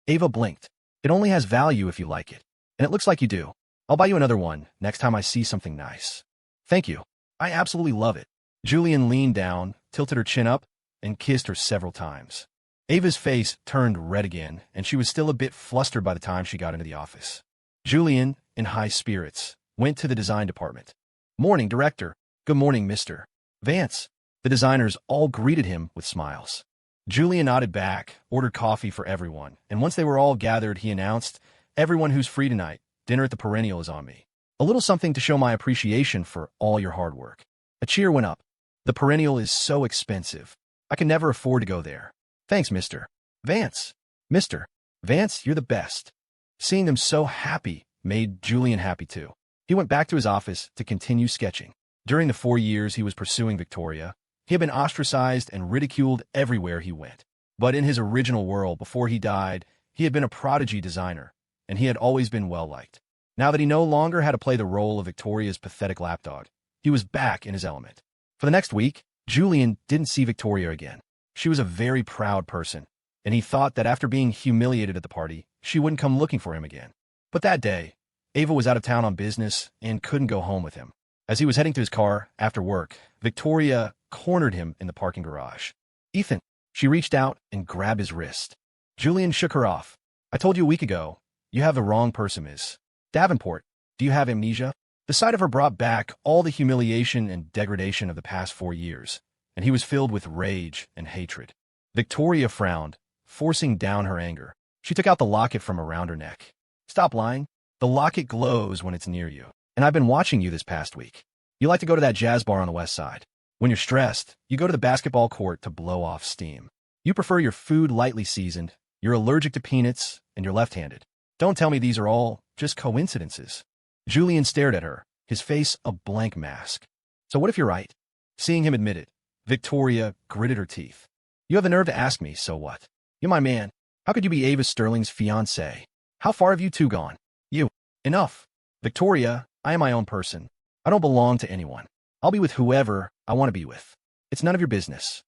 Ava blinked. "It only has value if you like it. And it looks like you do. I'll buy you another one next time I see something nice." "Thank you. I absolutely love it." Julian leaned down, tilted her chin up, and kissed her several times. Ava's face turned red again, and she was still a bit flustered by the time she got into the office. Julian, in high spirits, went to the design department. "Morning, Director." "Good morning, Mr. Vance." The designers all greeted him with smiles. Julian nodded back, ordered coffee for everyone, and once they were all gathered, he announced, "Everyone who's free tonight, dinner at the Perennial is on me. A little something to show my appreciation for all your hard work." A cheer went up. "The Perennial is so expensive. I can never afford to go there." "Thanks, Mr. Vance. Mr. Vance, you're the best. Seeing them so happy made Julian happy too. He went back to his office to continue sketching. During the 4 years he was pursuing Victoria, he had been ostracized and ridiculed everywhere he went. But in his original world, before he died, he had been a prodigy designer, and he had always been well-liked. Now that he no longer had to play the role of Victoria's pathetic lapdog, he was back in his element. For the next week, Julian didn't see Victoria again. She was a very proud person, and he thought that after being humiliated at the party, she wouldn't come looking for him again. But that day, Ava was out of town on business and couldn't go home with him. As he was heading to his car after work, Victoria cornered him in the parking garage. "Ethan." She reached out and grabbed his wrist. Julian shook her off. "I told you a week ago, you have the wrong person, Miss Davenport. Do you have amnesia?" The sight of her brought back all the humiliation and degradation of the past 4 years, and he was filled with rage and hatred. Victoria frowned, forcing down her anger. She took out the locket from around her neck. "Stop lying. The locket glows when it's near you, and I've been watching you this past week. You like to go to that jazz bar on the west side. When you're stressed, you go to the basketball court to blow off steam. You prefer your food lightly seasoned, you're allergic to peanuts, and you're left-handed. Don't tell me these are all just coincidences." Julian stared at her, his face a blank mask. "So what if you're right?" Seeing him admit it, Victoria gritted her teeth. "You have the nerve to ask me, so what? You're my man. How could you be Ava Sterling's fiancé? How far have you two gone? You. Enough. Victoria, I am my own person. I don't belong to anyone. I'll be with whoever I want to be with. It's none of your business."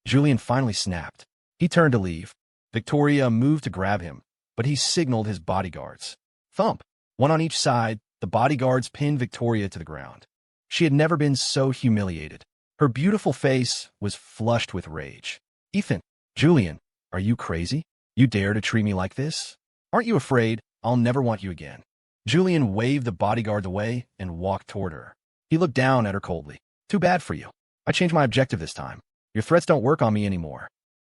Julian finally snapped. He turned to leave. Victoria moved to grab him, but he signaled his bodyguards. Thump. One on each side, the bodyguards pinned Victoria to the ground. She had never been so humiliated. Her beautiful face was flushed with rage. "Ethan." "Julian, are you crazy? You dare to treat me like this? Aren't you afraid I'll never want you again?" Julian waved the bodyguards away and walked toward her. He looked down at her coldly. "Too bad for you. I changed my objective this time. Your threats don't work on me anymore."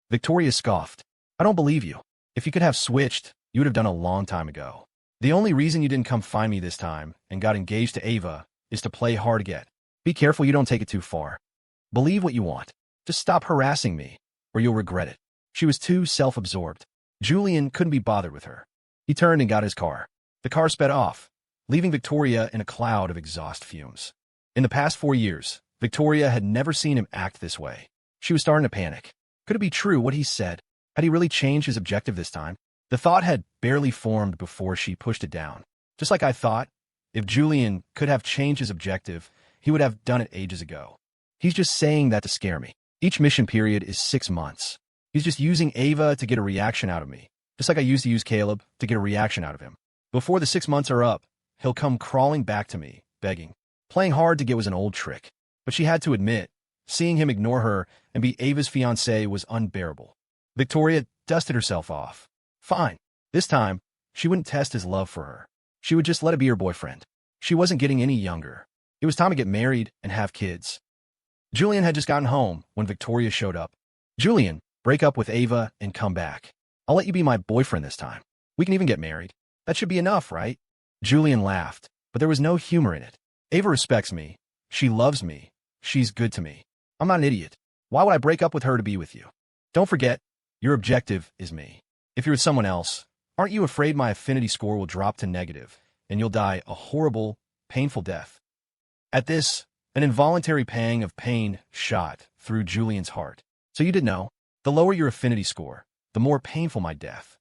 Victoria scoffed. "I don't believe you. If you could have switched, you would have done a long time ago. The only reason you didn't come find me this time and got engaged to Ava is to play hard to get. Be careful you don't take it too far. Believe what you want. Just stop harassing me, or you'll regret it." She was too self-absorbed. Julian couldn't be bothered with her. He turned and got his car. The car sped off, leaving Victoria in a cloud of exhaust fumes. In the past 4 years, Victoria had never seen him act this way. She was starting to panic. Could it be true what he said? Had he really changed his objective this time? The thought had barely formed before she pushed it down. "Just like I thought, if Julian could have changed his objective, he would have done it ages ago. He's just saying that to scare me. Each mission period is 6 months. He's just using Ava to get a reaction out of me, just like I used to use Caleb to get a reaction out of him. Before the 6 months are up, he'll come crawling back to me, begging. Playing hard to get was an old trick, but she had to admit, seeing him ignore her and be Ava's fiancé was unbearable. Victoria dusted herself off. Fine. This time, she wouldn't test his love for her. She would just let it be her boyfriend. She wasn't getting any younger. It was time to get married and have kids. Julian had just gotten home when Victoria showed up. "Julian, break up with Ava and come back. I'll let you be my boyfriend this time. We can even get married. That should be enough, right?" Julian laughed, but there was no humor in it. "Ava respects me. She loves me. She's good to me. I'm not an idiot. Why would I break up with her to be with you? Don't forget, your objective is me. If you're with someone else, aren't you afraid my affinity score will drop to negative and you'll die a horrible, painful death?" At this, an involuntary pang of pain shot through Julian's heart. "So you did know? The lower your affinity score, the more painful my death."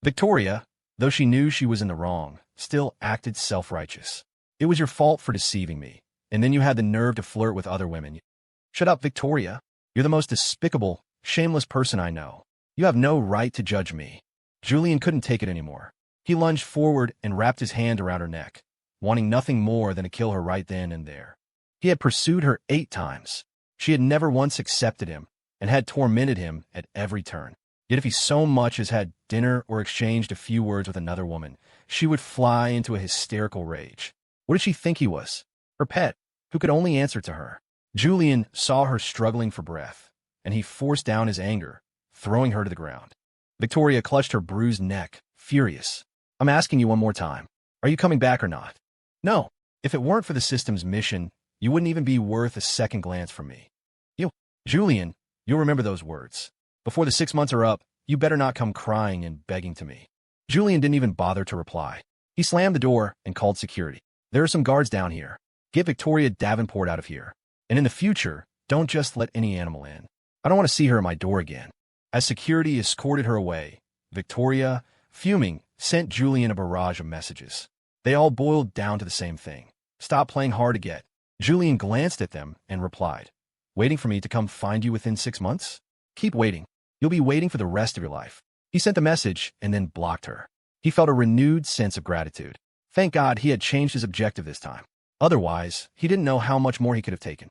Victoria, though she knew she was in the wrong, still acted self-righteous. "It was your fault for deceiving me, and then you had the nerve to flirt with other women." "Shut up, Victoria. You're the most despicable, shameless person I know. You have no right to judge me." Julian couldn't take it anymore. He lunged forward and wrapped his hand around her neck, wanting nothing more than to kill her right then and there. He had pursued her 8 times. She had never once accepted him and had tormented him at every turn. Yet if he so much as had dinner or exchanged a few words with another woman, she would fly into a hysterical rage. What did she think he was? Her pet, who could only answer to her. Julian saw her struggling for breath, and he forced down his anger, throwing her to the ground. Victoria clutched her bruised neck, furious. "I'm asking you one more time. Are you coming back or not?" "No. If it weren't for the system's mission, you wouldn't even be worth a second glance from me." "You." "Julian, you'll remember those words. Before the 6 months are up, You better not come crying and begging to me. Julian didn't even bother to reply. He slammed the door and called security. There are some guards down here. Get Victoria Davenport out of here. And in the future, don't just let any animal in. I don't want to see her at my door again. As security escorted her away, Victoria, fuming, sent Julian a barrage of messages. They all boiled down to the same thing. Stop playing hard to get. Julian glanced at them and replied, waiting for me to come find you within 6 months? Keep waiting. You'll be waiting for the rest of your life. He sent the message and then blocked her. He felt a renewed sense of gratitude. Thank God he had changed his objective this time. Otherwise, he didn't know how much more he could have taken.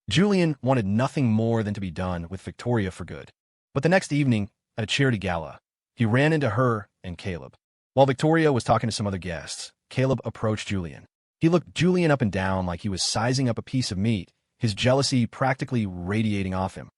Julian wanted nothing more than to be done with Victoria for good. But the next evening, at a charity gala, he ran into her and Caleb. While Victoria was talking to some other guests, Caleb approached Julian. He looked Julian up and down like he was sizing up a piece of meat, his jealousy practically radiating off him.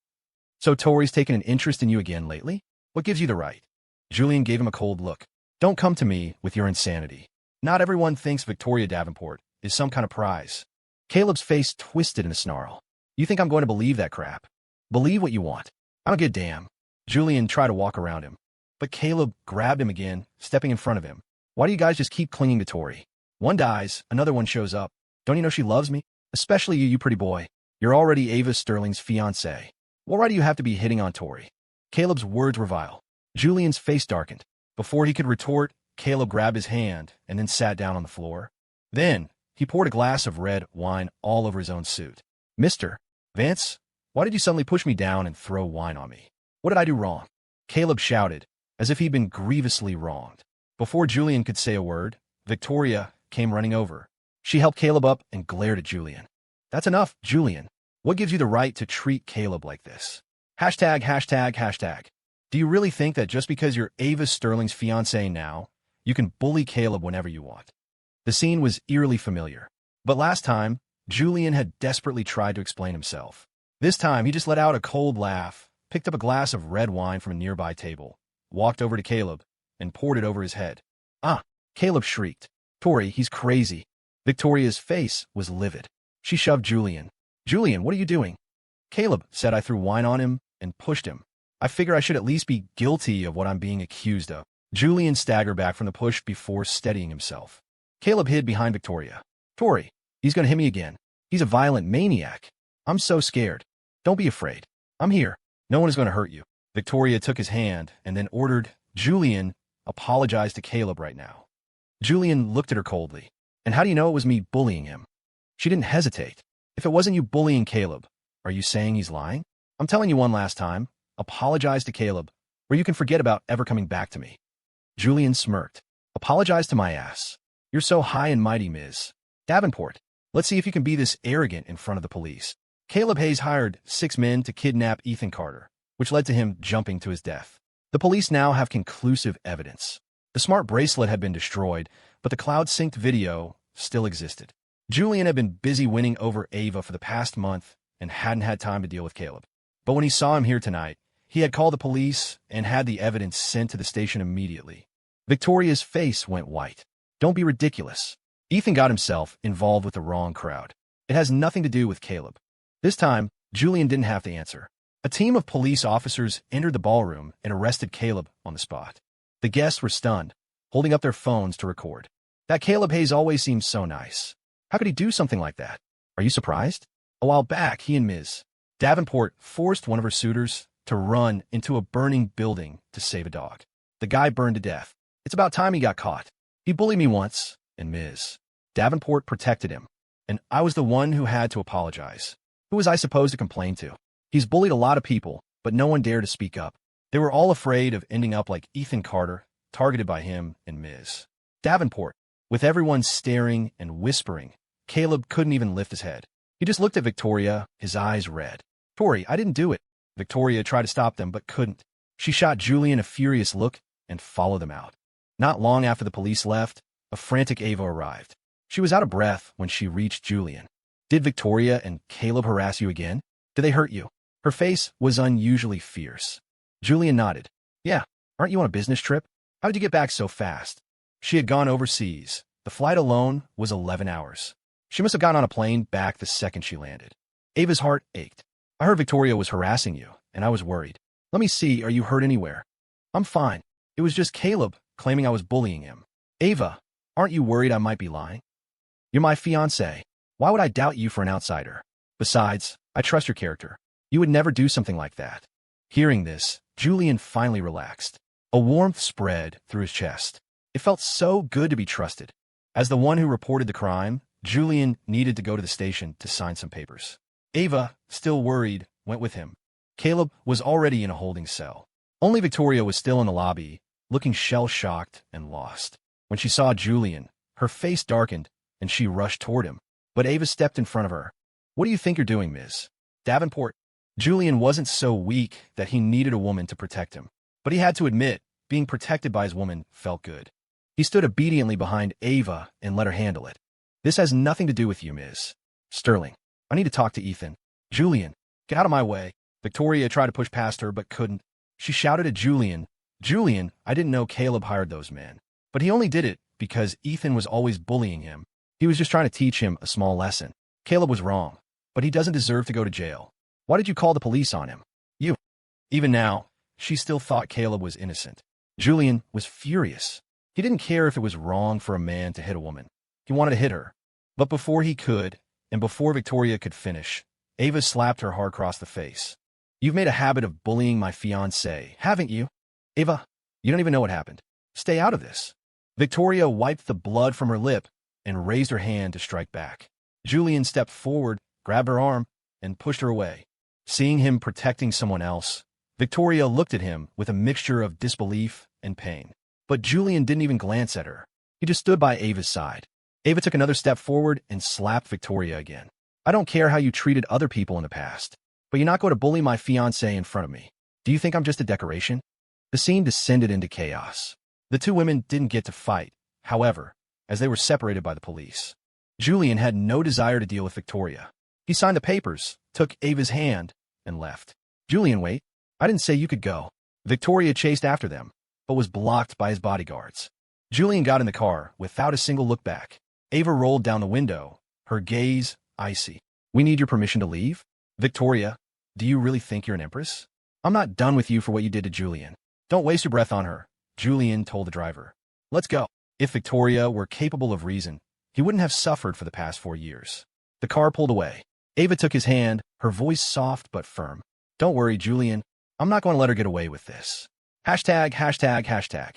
So Tori's taken an interest in you again lately? What gives you the right? Julian gave him a cold look. Don't come to me with your insanity. Not everyone thinks Victoria Davenport is some kind of prize. Caleb's face twisted in a snarl. You think I'm going to believe that crap? Believe what you want. I don't give a damn. Julian tried to walk around him, but Caleb grabbed him again, stepping in front of him. Why do you guys just keep clinging to Tori? One dies, another one shows up. Don't you know she loves me? Especially you pretty boy. You're already Ava Sterling's fiancé. Why do you have to be hitting on Tori? Caleb's words were vile. Julian's face darkened. Before he could retort, Caleb grabbed his hand and then sat down on the floor. Then, he poured a glass of red wine all over his own suit. Mr. Vance, why did you suddenly push me down and throw wine on me? What did I do wrong? Caleb shouted, as if he'd been grievously wronged. Before Julian could say a word, Victoria came running over. She helped Caleb up and glared at Julian. That's enough, Julian. What gives you the right to treat Caleb like this? ####. Do you really think that just because you're Ava Sterling's fiancé now, you can bully Caleb whenever you want? The scene was eerily familiar. But last time, Julian had desperately tried to explain himself. This time, he just let out a cold laugh, picked up a glass of red wine from a nearby table, walked over to Caleb, and poured it over his head. Ah! Caleb shrieked. Tori, he's crazy. Victoria's face was livid. She shoved Julian. Julian, what are you doing? Caleb said I threw wine on him and pushed him. I figure I should at least be guilty of what I'm being accused of. Julian staggered back from the push before steadying himself. Caleb hid behind Victoria. Tori, he's going to hit me again. He's a violent maniac. I'm so scared. Don't be afraid. I'm here. No one is going to hurt you. Victoria took his hand and then ordered, Julian, apologize to Caleb right now. Julian looked at her coldly. And how do you know it was me bullying him? She didn't hesitate. If it wasn't you bullying Caleb, are you saying he's lying? I'm telling you one last time. Apologize to Caleb, or you can forget about ever coming back to me. Julian smirked. Apologize to my ass. You're so high and mighty, Ms. Davenport. Let's see if you can be this arrogant in front of the police. Caleb Hayes hired 6 men to kidnap Ethan Carter, which led to him jumping to his death. The police now have conclusive evidence. The smart bracelet had been destroyed, but the cloud-synced video still existed. Julian had been busy winning over Ava for the past month and hadn't had time to deal with Caleb. But when he saw him here tonight, he had called the police and had the evidence sent to the station immediately. Victoria's face went white. Don't be ridiculous. Ethan got himself involved with the wrong crowd. It has nothing to do with Caleb. This time, Julian didn't have to answer. A team of police officers entered the ballroom and arrested Caleb on the spot. The guests were stunned, holding up their phones to record. That Caleb Hayes always seemed so nice. How could he do something like that? Are you surprised? A while back, he and Ms. Davenport forced one of her suitors to run into a burning building to save a dog. The guy burned to death. It's about time he got caught. He bullied me once, and Ms. Davenport protected him, and I was the one who had to apologize. Who was I supposed to complain to? He's bullied a lot of people, but no one dared to speak up. They were all afraid of ending up like Ethan Carter, targeted by him and Ms. Davenport. With everyone staring and whispering, Caleb couldn't even lift his head. He just looked at Victoria, his eyes red. Tori, I didn't do it. Victoria tried to stop them, but couldn't. She shot Julian a furious look and followed them out. Not long after the police left, a frantic Ava arrived. She was out of breath when she reached Julian. Did Victoria and Caleb harass you again? Did they hurt you? Her face was unusually fierce. Julian nodded. Yeah, aren't you on a business trip? How did you get back so fast? She had gone overseas. The flight alone was 11 hours. She must have gotten on a plane back the second she landed. Ava's heart ached. I heard Victoria was harassing you, and I was worried. Let me see, are you hurt anywhere? I'm fine. It was just Caleb claiming I was bullying him. Ava, aren't you worried I might be lying? You're my fiancé. Why would I doubt you for an outsider? Besides, I trust your character. You would never do something like that. Hearing this, Julian finally relaxed. A warmth spread through his chest. It felt so good to be trusted. As the one who reported the crime, Julian needed to go to the station to sign some papers. Ava, still worried, went with him. Caleb was already in a holding cell. Only Victoria was still in the lobby, looking shell-shocked and lost. When she saw Julian, her face darkened, and she rushed toward him. But Ava stepped in front of her. What do you think you're doing, Miss Davenport? Julian wasn't so weak that he needed a woman to protect him. But he had to admit, being protected by his woman felt good. He stood obediently behind Ava and let her handle it. This has nothing to do with you, Ms. Sterling. I need to talk to Ethan. Julian, get out of my way. Victoria tried to push past her but couldn't. She shouted at Julian, Julian, I didn't know Caleb hired those men. But he only did it because Ethan was always bullying him. He was just trying to teach him a small lesson. Caleb was wrong, but he doesn't deserve to go to jail. Why did you call the police on him? You. Even now, she still thought Caleb was innocent. Julian was furious. He didn't care if it was wrong for a man to hit a woman. He wanted to hit her. But before he could, and before Victoria could finish, Ava slapped her hard across the face. You've made a habit of bullying my fiancé, haven't you? Ava, you don't even know what happened. Stay out of this. Victoria wiped the blood from her lip and raised her hand to strike back. Julian stepped forward, grabbed her arm, and pushed her away. Seeing him protecting someone else, Victoria looked at him with a mixture of disbelief and pain. But Julian didn't even glance at her. He just stood by Ava's side. Ava took another step forward and slapped Victoria again. I don't care how you treated other people in the past, but you're not going to bully my fiancé in front of me. Do you think I'm just a decoration? The scene descended into chaos. The two women didn't get to fight, however, as they were separated by the police. Julian had no desire to deal with Victoria. He signed the papers, took Ava's hand, and left. Julian, wait. I didn't say you could go. Victoria chased after them, but was blocked by his bodyguards. Julian got in the car without a single look back. Ava rolled down the window, her gaze icy. We need your permission to leave? Victoria, do you really think you're an empress? I'm not done with you for what you did to Julian. Don't waste your breath on her, Julian told the driver. Let's go. If Victoria were capable of reason, he wouldn't have suffered for the past 4 years. The car pulled away. Ava took his hand, her voice soft but firm. Don't worry, Julian. I'm not going to let her get away with this. ####.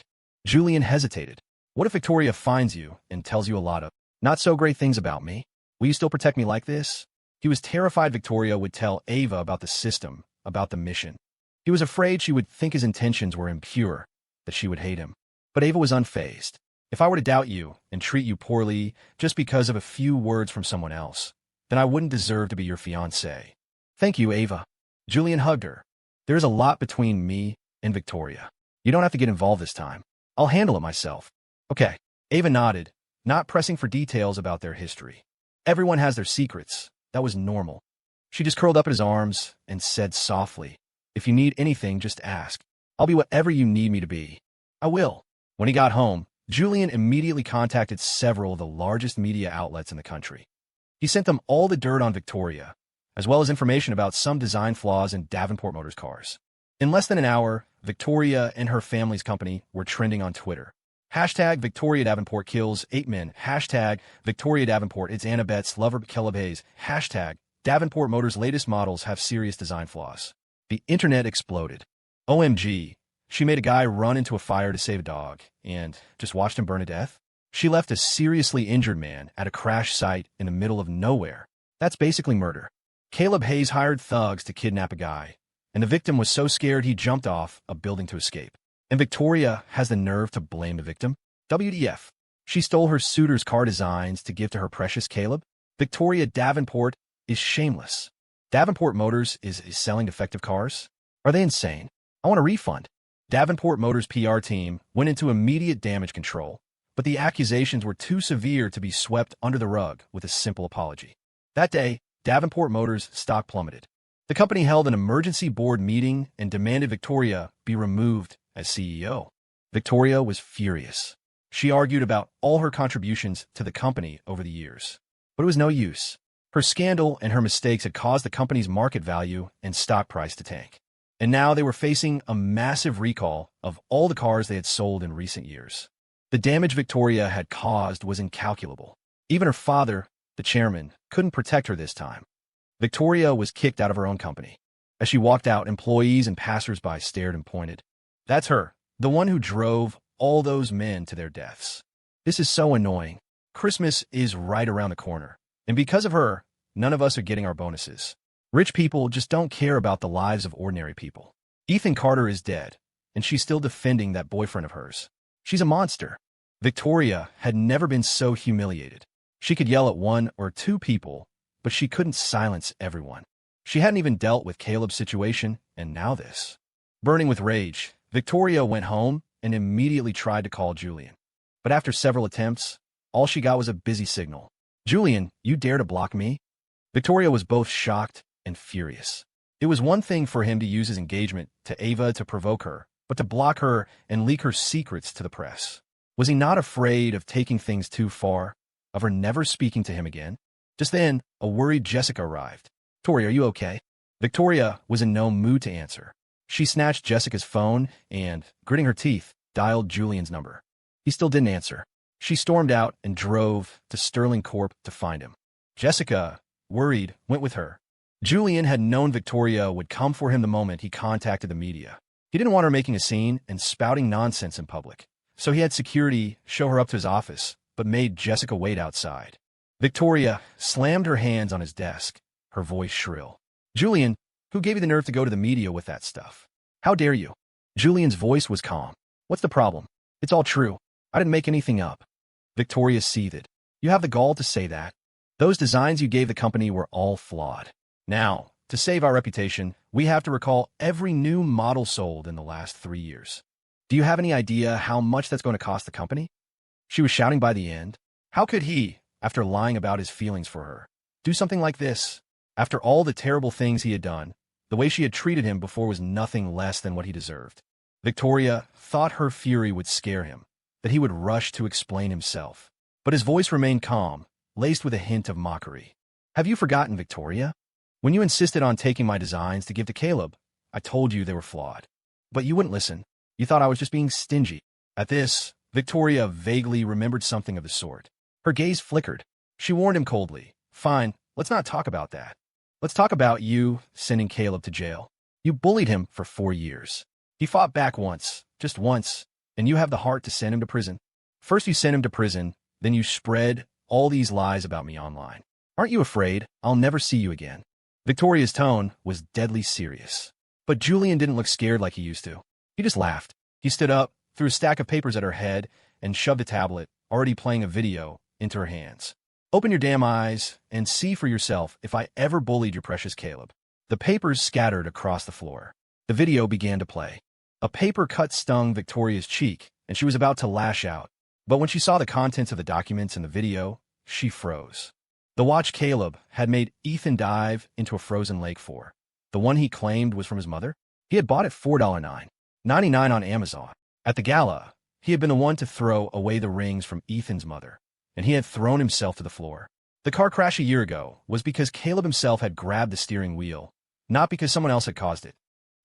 Julian hesitated. What if Victoria finds you and tells you a lot of not so great things about me? Will you still protect me like this? He was terrified Victoria would tell Ava about the system, about the mission. He was afraid she would think his intentions were impure, that she would hate him. But Ava was unfazed. If I were to doubt you and treat you poorly just because of a few words from someone else, then I wouldn't deserve to be your fiancé. Thank you, Ava. Julian hugged her. There is a lot between me and Victoria. You don't have to get involved this time. I'll handle it myself. Okay. Ava nodded, not pressing for details about their history. Everyone has their secrets. That was normal. She just curled up in his arms and said softly, if you need anything, just ask. I'll be whatever you need me to be. I will. When he got home, Julian immediately contacted several of the largest media outlets in the country. He sent them all the dirt on Victoria, as well as information about some design flaws in Davenport Motors cars. In less than an hour, Victoria and her family's company were trending on Twitter. #Victoria Davenport kills 8 men. #Victoria Davenport, it's Annabette's lover Caleb Hayes. #Davenport Motors' latest models have serious design flaws. The internet exploded. OMG, she made a guy run into a fire to save a dog and just watched him burn to death? She left a seriously injured man at a crash site in the middle of nowhere. That's basically murder. Caleb Hayes hired thugs to kidnap a guy, and the victim was so scared he jumped off a building to escape. And Victoria has the nerve to blame the victim? WTF? She stole her suitor's car designs to give to her precious Caleb? Victoria Davenport is shameless. Davenport Motors is selling defective cars? Are they insane? I want a refund. Davenport Motors' PR team went into immediate damage control, but the accusations were too severe to be swept under the rug with a simple apology. That day, Davenport Motors' stock plummeted. The company held an emergency board meeting and demanded Victoria be removed as CEO. Victoria was furious. She argued about all her contributions to the company over the years. But it was no use. Her scandal and her mistakes had caused the company's market value and stock price to tank. And now they were facing a massive recall of all the cars they had sold in recent years. The damage Victoria had caused was incalculable. Even her father, the chairman, couldn't protect her this time. Victoria was kicked out of her own company. As she walked out, employees and passers-by stared and pointed. That's her, the one who drove all those men to their deaths. This is so annoying. Christmas is right around the corner. And because of her, none of us are getting our bonuses. Rich people just don't care about the lives of ordinary people. Ethan Carter is dead, and she's still defending that boyfriend of hers. She's a monster. Victoria had never been so humiliated. She could yell at one or two people, but she couldn't silence everyone. She hadn't even dealt with Caleb's situation, and now this. Burning with rage, Victoria went home and immediately tried to call Julian. But after several attempts, all she got was a busy signal. Julian, you dare to block me? Victoria was both shocked and furious. It was one thing for him to use his engagement to Ava to provoke her, but to block her and leak her secrets to the press. Was he not afraid of taking things too far, of her never speaking to him again? Just then, a worried Jessica arrived. Victoria, are you okay? Victoria was in no mood to answer. She snatched Jessica's phone and, gritting her teeth, dialed Julian's number. He still didn't answer. She stormed out and drove to Sterling Corp to find him. Jessica, worried, went with her. Julian had known Victoria would come for him the moment he contacted the media. He didn't want her making a scene and spouting nonsense in public, so he had security show her up to his office, but made Jessica wait outside. Victoria slammed her hands on his desk, her voice shrill. Julian, who gave you the nerve to go to the media with that stuff? How dare you? Julian's voice was calm. What's the problem? It's all true. I didn't make anything up. Victoria seethed. You have the gall to say that. Those designs you gave the company were all flawed. Now, to save our reputation, we have to recall every new model sold in the last 3 years. Do you have any idea how much that's going to cost the company? She was shouting by the end. How could he, after lying about his feelings for her, do something like this? After all the terrible things he had done, the way she had treated him before was nothing less than what he deserved. Victoria thought her fury would scare him, that he would rush to explain himself. But his voice remained calm, laced with a hint of mockery. Have you forgotten, Victoria? When you insisted on taking my designs to give to Caleb, I told you they were flawed. But you wouldn't listen. You thought I was just being stingy. At this, Victoria vaguely remembered something of the sort. Her gaze flickered. She warned him coldly. Fine, let's not talk about that. Let's talk about you sending Caleb to jail. You bullied him for 4 years. He fought back once, just once, and you have the heart to send him to prison. First you sent him to prison, then you spread all these lies about me online. Aren't you afraid I'll never see you again? Victoria's tone was deadly serious. But Julian didn't look scared like he used to. He just laughed. He stood up, threw a stack of papers at her head, and shoved a tablet, already playing a video, into her hands. Open your damn eyes and see for yourself if I ever bullied your precious Caleb. The papers scattered across the floor. The video began to play. A paper cut stung Victoria's cheek, and she was about to lash out. But when she saw the contents of the documents in the video, she froze. The watch Caleb had made Ethan dive into a frozen lake for. The one he claimed was from his mother? He had bought it $4.99 on Amazon. At the gala, he had been the one to throw away the rings from Ethan's mother, and he had thrown himself to the floor. The car crash a year ago was because Caleb himself had grabbed the steering wheel, not because someone else had caused it.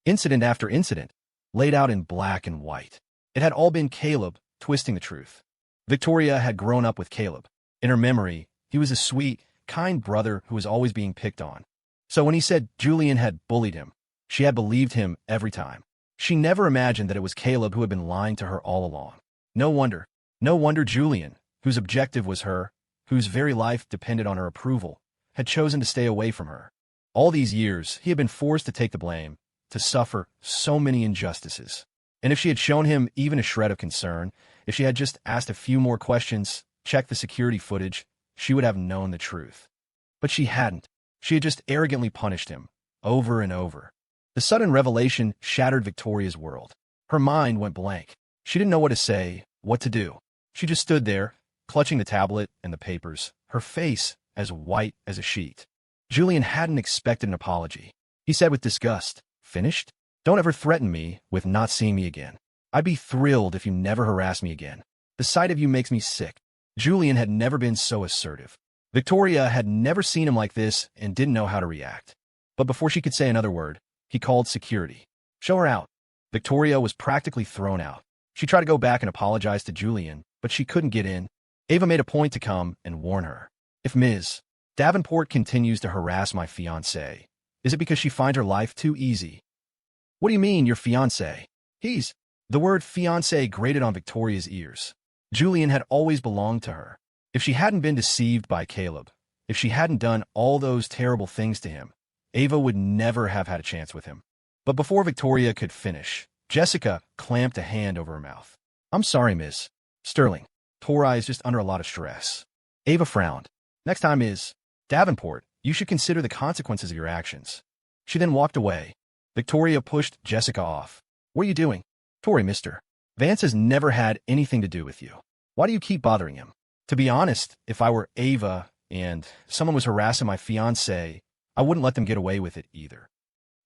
Incident after incident, laid out in black and white. It had all been Caleb twisting the truth. Victoria had grown up with Caleb. In her memory, he was a sweet, kind brother who was always being picked on. So when he said Julian had bullied him, she had believed him every time. She never imagined that it was Caleb who had been lying to her all along. No wonder Julian, whose objective was her, whose very life depended on her approval, had chosen to stay away from her. All these years, he had been forced to take the blame, to suffer so many injustices. And if she had shown him even a shred of concern, if she had just asked a few more questions, checked the security footage, she would have known the truth. But she hadn't. She had just arrogantly punished him, over and over. The sudden revelation shattered Victoria's world. Her mind went blank. She didn't know what to say, what to do. She just stood there, clutching the tablet and the papers, her face as white as a sheet. Julian hadn't expected an apology. He said with disgust, "Finished? Don't ever threaten me with not seeing me again. I'd be thrilled if you never harass me again. The sight of you makes me sick." Julian had never been so assertive. Victoria had never seen him like this and didn't know how to react. But before she could say another word, he called security. Show her out. Victoria was practically thrown out. She tried to go back and apologize to Julian, but she couldn't get in. Ava made a point to come and warn her. If Ms. Davenport continues to harass my fiancé, is it because she finds her life too easy? What do you mean, your fiancé? He's... The word fiancé grated on Victoria's ears. Julian had always belonged to her. If she hadn't been deceived by Caleb, if she hadn't done all those terrible things to him, Ava would never have had a chance with him. But before Victoria could finish, Jessica clamped a hand over her mouth. I'm sorry, Miss Sterling. Tori is just under a lot of stress. Ava frowned. Next time, Ms. Davenport, you should consider the consequences of your actions. She then walked away. Victoria pushed Jessica off. What are you doing? Tori, Mr. Vance has never had anything to do with you. Why do you keep bothering him? To be honest, if I were Ava and someone was harassing my fiancé, I wouldn't let them get away with it either.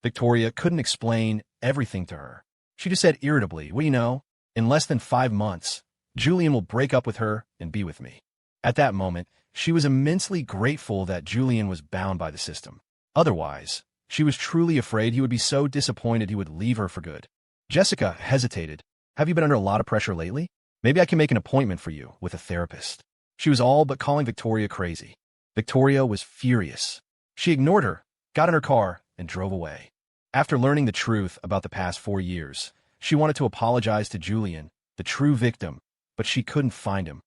Victoria couldn't explain everything to her. She just said irritably, well, you know, in less than 5 months, Julian will break up with her and be with me. At that moment, she was immensely grateful that Julian was bound by the system. Otherwise, she was truly afraid he would be so disappointed he would leave her for good. Jessica hesitated. Have you been under a lot of pressure lately? Maybe I can make an appointment for you with a therapist. She was all but calling Victoria crazy. Victoria was furious. She ignored her, got in her car, and drove away. After learning the truth about the past 4 years, she wanted to apologize to Julian, the true victim, but she couldn't find him.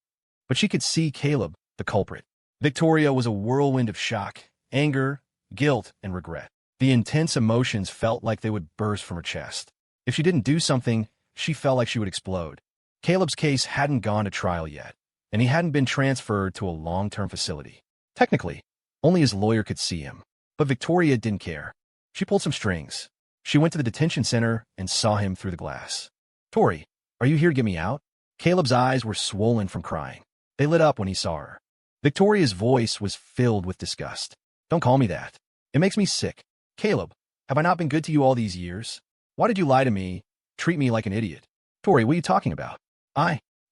But she could see Caleb, the culprit. Victoria was a whirlwind of shock, anger, guilt, and regret. The intense emotions felt like they would burst from her chest. If she didn't do something, she felt like she would explode. Caleb's case hadn't gone to trial yet, and he hadn't been transferred to a long-term facility. Technically, only his lawyer could see him. But Victoria didn't care. She pulled some strings. She went to the detention center and saw him through the glass. Tori, are you here to get me out? Caleb's eyes were swollen from crying. They lit up when he saw her. Victoria's voice was filled with disgust. Don't call me that. It makes me sick. Caleb, have I not been good to you all these years? Why did you lie to me, treat me like an idiot? Tori, what are you talking about?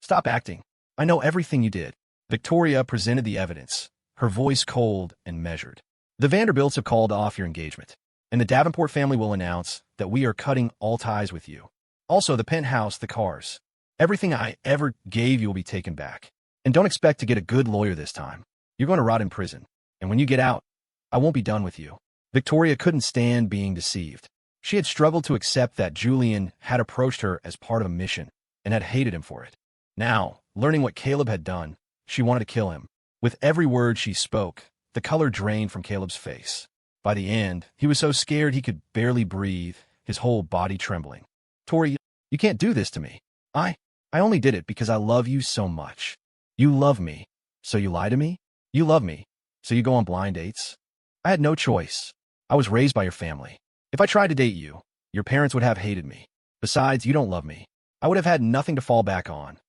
Stop acting. I know everything you did. Victoria presented the evidence, her voice cold and measured. The Vanderbilts have called off your engagement, and the Davenport family will announce that we are cutting all ties with you. Also, the penthouse, the cars. Everything I ever gave you will be taken back. And don't expect to get a good lawyer this time. You're going to rot in prison. And when you get out, I won't be done with you. Victoria couldn't stand being deceived. She had struggled to accept that Julian had approached her as part of a mission and had hated him for it. Now, learning what Caleb had done, she wanted to kill him. With every word she spoke, the color drained from Caleb's face. By the end, he was so scared he could barely breathe, his whole body trembling. Tori, you can't do this to me. I only did it because I love you so much. You love me, so you lie to me? You love me, so you go on blind dates? I had no choice. I was raised by your family. If I tried to date you, your parents would have hated me. Besides, you don't love me. I would have had nothing to fall back on.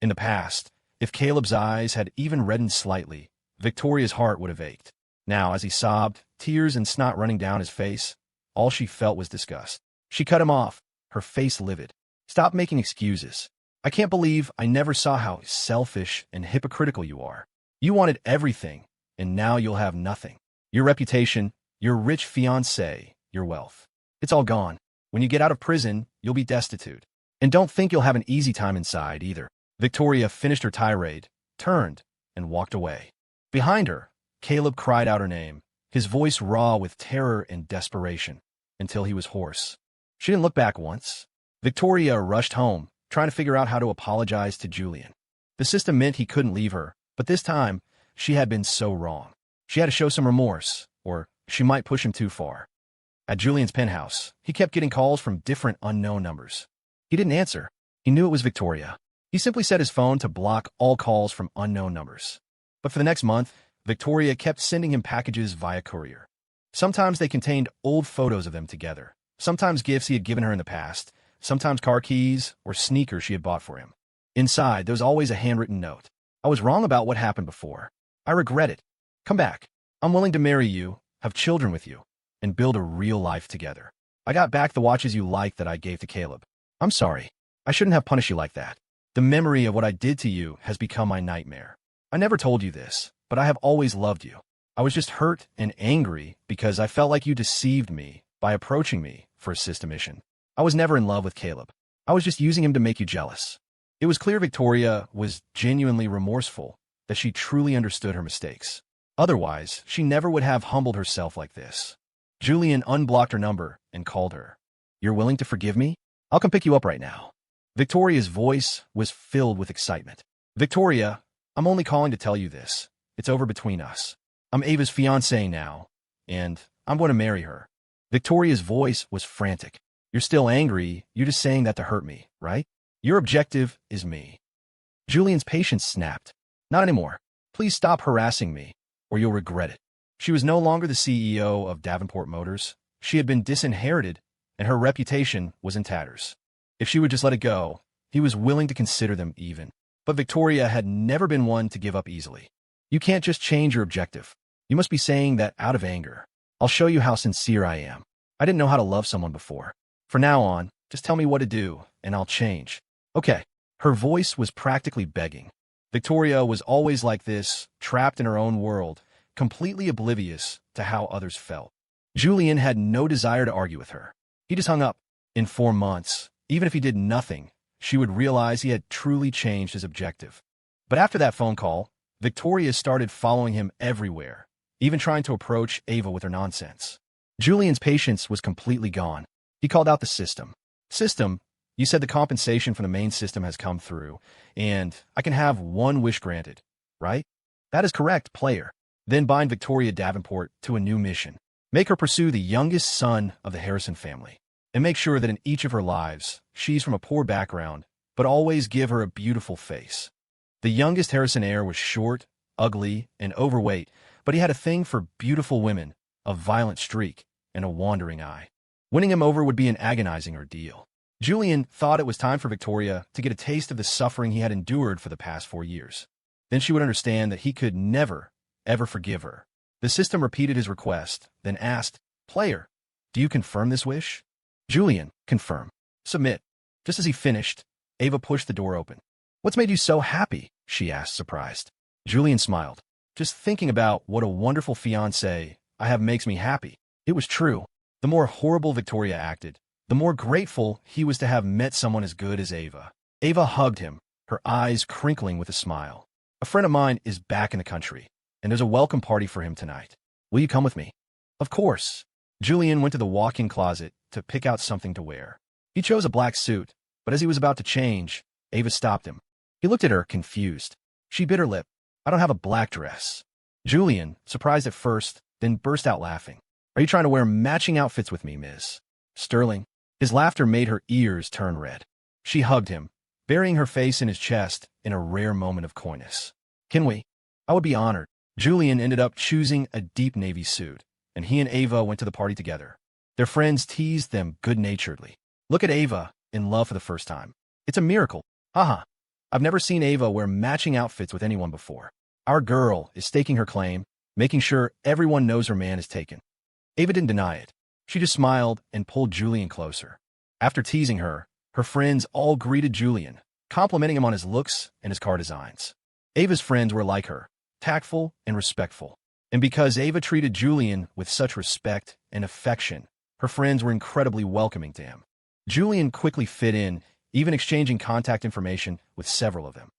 In the past, if Caleb's eyes had even reddened slightly, Victoria's heart would have ached. Now, as he sobbed, tears and snot running down his face, all she felt was disgust. She cut him off, her face livid. Stop making excuses. I can't believe I never saw how selfish and hypocritical you are. You wanted everything, and now you'll have nothing. Your reputation, your rich fiancé, your wealth. It's all gone. When you get out of prison, you'll be destitute. And don't think you'll have an easy time inside either. Victoria finished her tirade, turned, and walked away. Behind her, Caleb cried out her name, his voice raw with terror and desperation, until he was hoarse. She didn't look back once. Victoria rushed home, trying to figure out how to apologize to Julian. The system meant he couldn't leave her, but this time, she had been so wrong. She had to show some remorse, or she might push him too far. At Julian's penthouse, he kept getting calls from different unknown numbers. He didn't answer. He knew it was Victoria. He simply set his phone to block all calls from unknown numbers. But for the next month, Victoria kept sending him packages via courier. Sometimes they contained old photos of them together, sometimes gifts he had given her in the past, sometimes car keys or sneakers she had bought for him. Inside, there was always a handwritten note. I was wrong about what happened before. I regret it. Come back. I'm willing to marry you, have children with you, and build a real life together. I got back the watches you liked that I gave to Caleb. I'm sorry. I shouldn't have punished you like that. The memory of what I did to you has become my nightmare. I never told you this, but I have always loved you. I was just hurt and angry because I felt like you deceived me by approaching me for a sister mission. I was never in love with Caleb. I was just using him to make you jealous. It was clear Victoria was genuinely remorseful, that she truly understood her mistakes. Otherwise, she never would have humbled herself like this. Julian unblocked her number and called her. "You're willing to forgive me? I'll come pick you up right now." Victoria's voice was filled with excitement. "Victoria, I'm only calling to tell you this. It's over between us. I'm Ava's fiancé now, and I'm going to marry her." Victoria's voice was frantic. "You're still angry. You're just saying that to hurt me, right? Your objective is me." Julian's patience snapped. "Not anymore. Please stop harassing me, or you'll regret it." She was no longer the CEO of Davenport Motors. She had been disinherited, and her reputation was in tatters. If she would just let it go, he was willing to consider them even. But Victoria had never been one to give up easily. "You can't just change your objective. You must be saying that out of anger. I'll show you how sincere I am. I didn't know how to love someone before. From now on, just tell me what to do, and I'll change." "Okay." Her voice was practically begging. Victoria was always like this, trapped in her own world, completely oblivious to how others felt. Julian had no desire to argue with her. He just hung up. In 4 months, even if he did nothing, she would realize he had truly changed his objective. But after that phone call, Victoria started following him everywhere, even trying to approach Ava with her nonsense. Julian's patience was completely gone. He called out the system. "System, you said the compensation from the main system has come through, and I can have one wish granted, right?" "That is correct, player." "Then bind Victoria Davenport to a new mission. Make her pursue the youngest son of the Harrison family, and make sure that in each of her lives, she's from a poor background, but always give her a beautiful face." The youngest Harrison heir was short, ugly, and overweight, but he had a thing for beautiful women, a violent streak, and a wandering eye. Winning him over would be an agonizing ordeal. Julian thought it was time for Victoria to get a taste of the suffering he had endured for the past 4 years. Then she would understand that he could never, ever forgive her. The system repeated his request, then asked, "Player, do you confirm this wish?" Julian, "Confirm. Submit." Just as he finished, Ava pushed the door open. "What's made you so happy?" she asked, surprised. Julian smiled. "Just thinking about what a wonderful fiancé I have makes me happy." It was true. The more horrible Victoria acted, the more grateful he was to have met someone as good as Ava. Ava hugged him, her eyes crinkling with a smile. "A friend of mine is back in the country, and there's a welcome party for him tonight. Will you come with me?" "Of course." Julian went to the walk-in closet to pick out something to wear. He chose a black suit, but as he was about to change, Ava stopped him. He looked at her, confused. She bit her lip. "I don't have a black dress." Julian, surprised at first, then burst out laughing. "Are you trying to wear matching outfits with me, Miss Sterling?" His laughter made her ears turn red. She hugged him, burying her face in his chest in a rare moment of coyness. "Can we? I would be honored." Julian ended up choosing a deep navy suit, and he and Ava went to the party together. Their friends teased them good-naturedly. "Look at Ava, in love for the first time. It's a miracle. Haha. I've never seen Ava wear matching outfits with anyone before. Our girl is staking her claim, making sure everyone knows her man is taken." Ava didn't deny it. She just smiled and pulled Julian closer. After teasing her, her friends all greeted Julian, complimenting him on his looks and his car designs. Ava's friends were like her, tactful and respectful. And because Ava treated Julian with such respect and affection, her friends were incredibly welcoming to him. Julian quickly fit in, even exchanging contact information with several of them.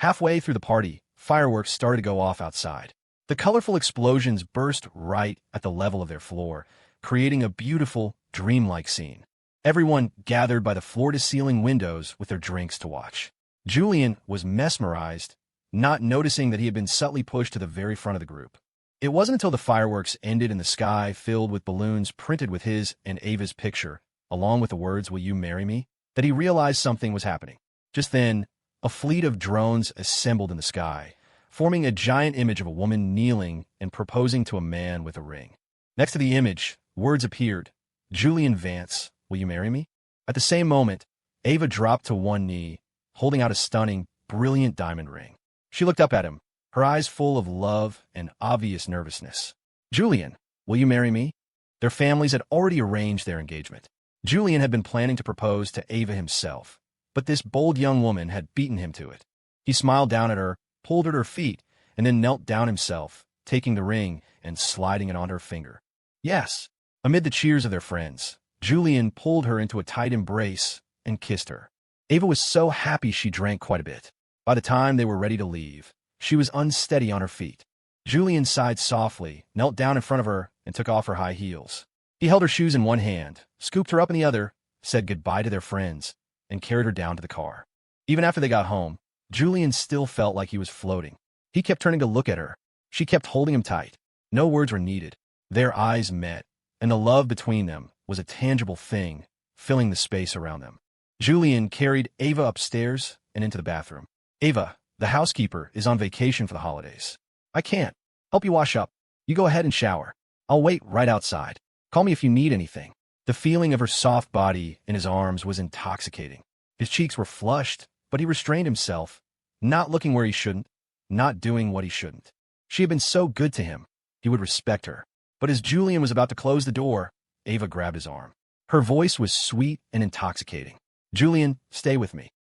Halfway through the party, fireworks started to go off outside. The colorful explosions burst right at the level of their floor, creating a beautiful, dreamlike scene. Everyone gathered by the floor-to-ceiling windows with their drinks to watch. Julian was mesmerized, not noticing that he had been subtly pushed to the very front of the group. It wasn't until the fireworks ended and the sky filled with balloons printed with his and Ava's picture, along with the words, "Will you marry me?" that he realized something was happening. Just then, a fleet of drones assembled in the sky, forming a giant image of a woman kneeling and proposing to a man with a ring. Next to the image, words appeared, "Julian Vance, will you marry me?" At the same moment, Ava dropped to one knee, holding out a stunning, brilliant diamond ring. She looked up at him, her eyes full of love and obvious nervousness. "Julian, will you marry me?" Their families had already arranged their engagement. Julian had been planning to propose to Ava himself, but this bold young woman had beaten him to it. He smiled down at her, pulled at her feet, and then knelt down himself, taking the ring and sliding it on her finger. "Yes." Amid the cheers of their friends, Julian pulled her into a tight embrace and kissed her. Ava was so happy she drank quite a bit. By the time they were ready to leave, she was unsteady on her feet. Julian sighed softly, knelt down in front of her, and took off her high heels. He held her shoes in one hand, scooped her up in the other, said goodbye to their friends, and carried her down to the car. Even after they got home, Julian still felt like he was floating. He kept turning to look at her. She kept holding him tight. No words were needed. Their eyes met, and the love between them was a tangible thing, filling the space around them. Julian carried Ava upstairs and into the bathroom. Ava, the housekeeper, is on vacation for the holidays. I can't help you wash up. You go ahead and shower. I'll wait right outside. Call me if you need anything. The feeling of her soft body in his arms was intoxicating. His cheeks were flushed, but he restrained himself, not looking where he shouldn't, not doing what he shouldn't. She had been so good to him. He would respect her. But as Julian was about to close the door, Ava grabbed his arm. Her voice was sweet and intoxicating. Julian, stay with me.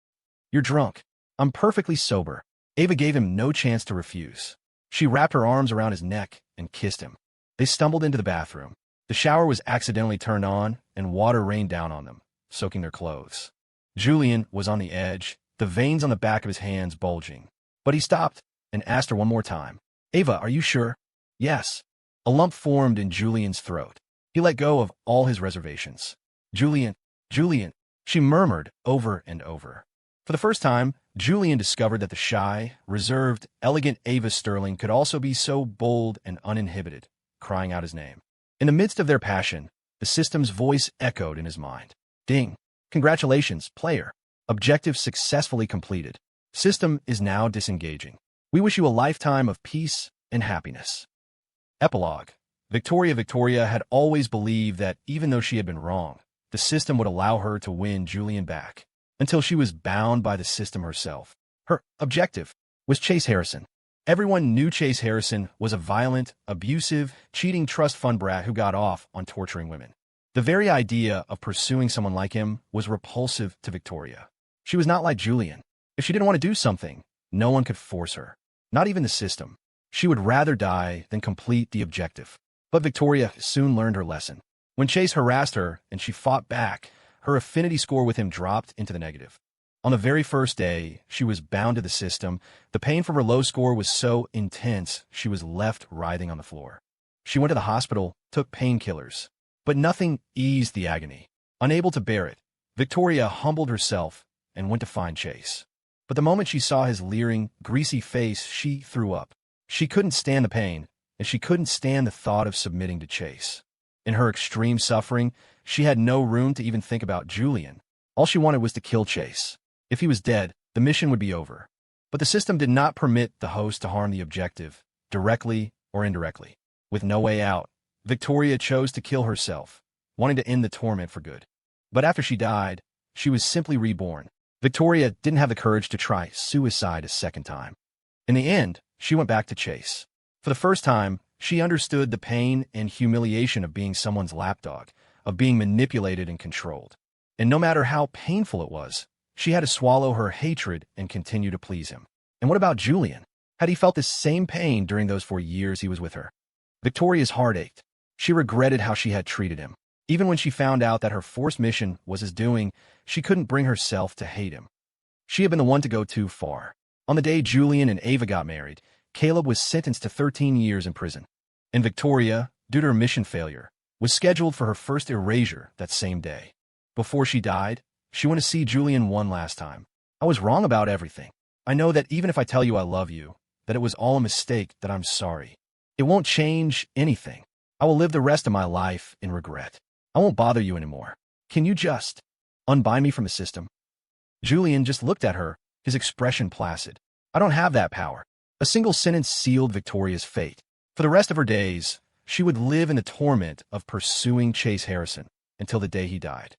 You're drunk. I'm perfectly sober. Ava gave him no chance to refuse. She wrapped her arms around his neck and kissed him. They stumbled into the bathroom. The shower was accidentally turned on, and water rained down on them, soaking their clothes. Julian was on the edge, the veins on the back of his hands bulging. But he stopped and asked her one more time. Ava, are you sure? Yes. A lump formed in Julian's throat. He let go of all his reservations. Julian, Julian, she murmured over and over. For the first time, Julian discovered that the shy, reserved, elegant Ava Sterling could also be so bold and uninhibited, crying out his name. In the midst of their passion, the system's voice echoed in his mind. Ding. Congratulations, player. Objective successfully completed. System is now disengaging. We wish you a lifetime of peace and happiness. Epilogue. Victoria had always believed that even though she had been wrong, the system would allow her to win Julian back, until she was bound by the system herself. Her objective was Chase Harrison. Everyone knew Chase Harrison was a violent, abusive, cheating trust fund brat who got off on torturing women. The very idea of pursuing someone like him was repulsive to Victoria. She was not like Julian. If she didn't want to do something, no one could force her. Not even the system. She would rather die than complete the objective. But Victoria soon learned her lesson. When Chase harassed her and she fought back, her affinity score with him dropped into the negative. On the very first day, she was bound to the system. The pain from her low score was so intense, she was left writhing on the floor. She went to the hospital, took painkillers, but nothing eased the agony. Unable to bear it, Victoria humbled herself and went to find Chase. But the moment she saw his leering, greasy face, she threw up. She couldn't stand the pain, and she couldn't stand the thought of submitting to Chase. In her extreme suffering, she had no room to even think about Julian. All she wanted was to kill Chase. If he was dead, the mission would be over. But the system did not permit the host to harm the objective, directly or indirectly. With no way out, Victoria chose to kill herself, wanting to end the torment for good. But after she died, she was simply reborn. Victoria didn't have the courage to try suicide a second time. In the end, she went back to Chase. For the first time, she understood the pain and humiliation of being someone's lapdog, of being manipulated and controlled. And no matter how painful it was, she had to swallow her hatred and continue to please him. And what about Julian? Had he felt the same pain during those 4 years he was with her? Victoria's heart ached. She regretted how she had treated him. Even when she found out that her forced mission was his doing, she couldn't bring herself to hate him. She had been the one to go too far. On the day Julian and Ava got married, Caleb was sentenced to 13 years in prison. And Victoria, due to her mission failure, was scheduled for her first erasure that same day. Before she died, she went to see Julian one last time. I was wrong about everything. I know that even if I tell you I love you, that it was all a mistake, that I'm sorry. It won't change anything. I will live the rest of my life in regret. I won't bother you anymore. Can you just unbind me from the system? Julian just looked at her, his expression placid. I don't have that power. A single sentence sealed Victoria's fate. For the rest of her days, she would live in the torment of pursuing Chase Harrison until the day he died.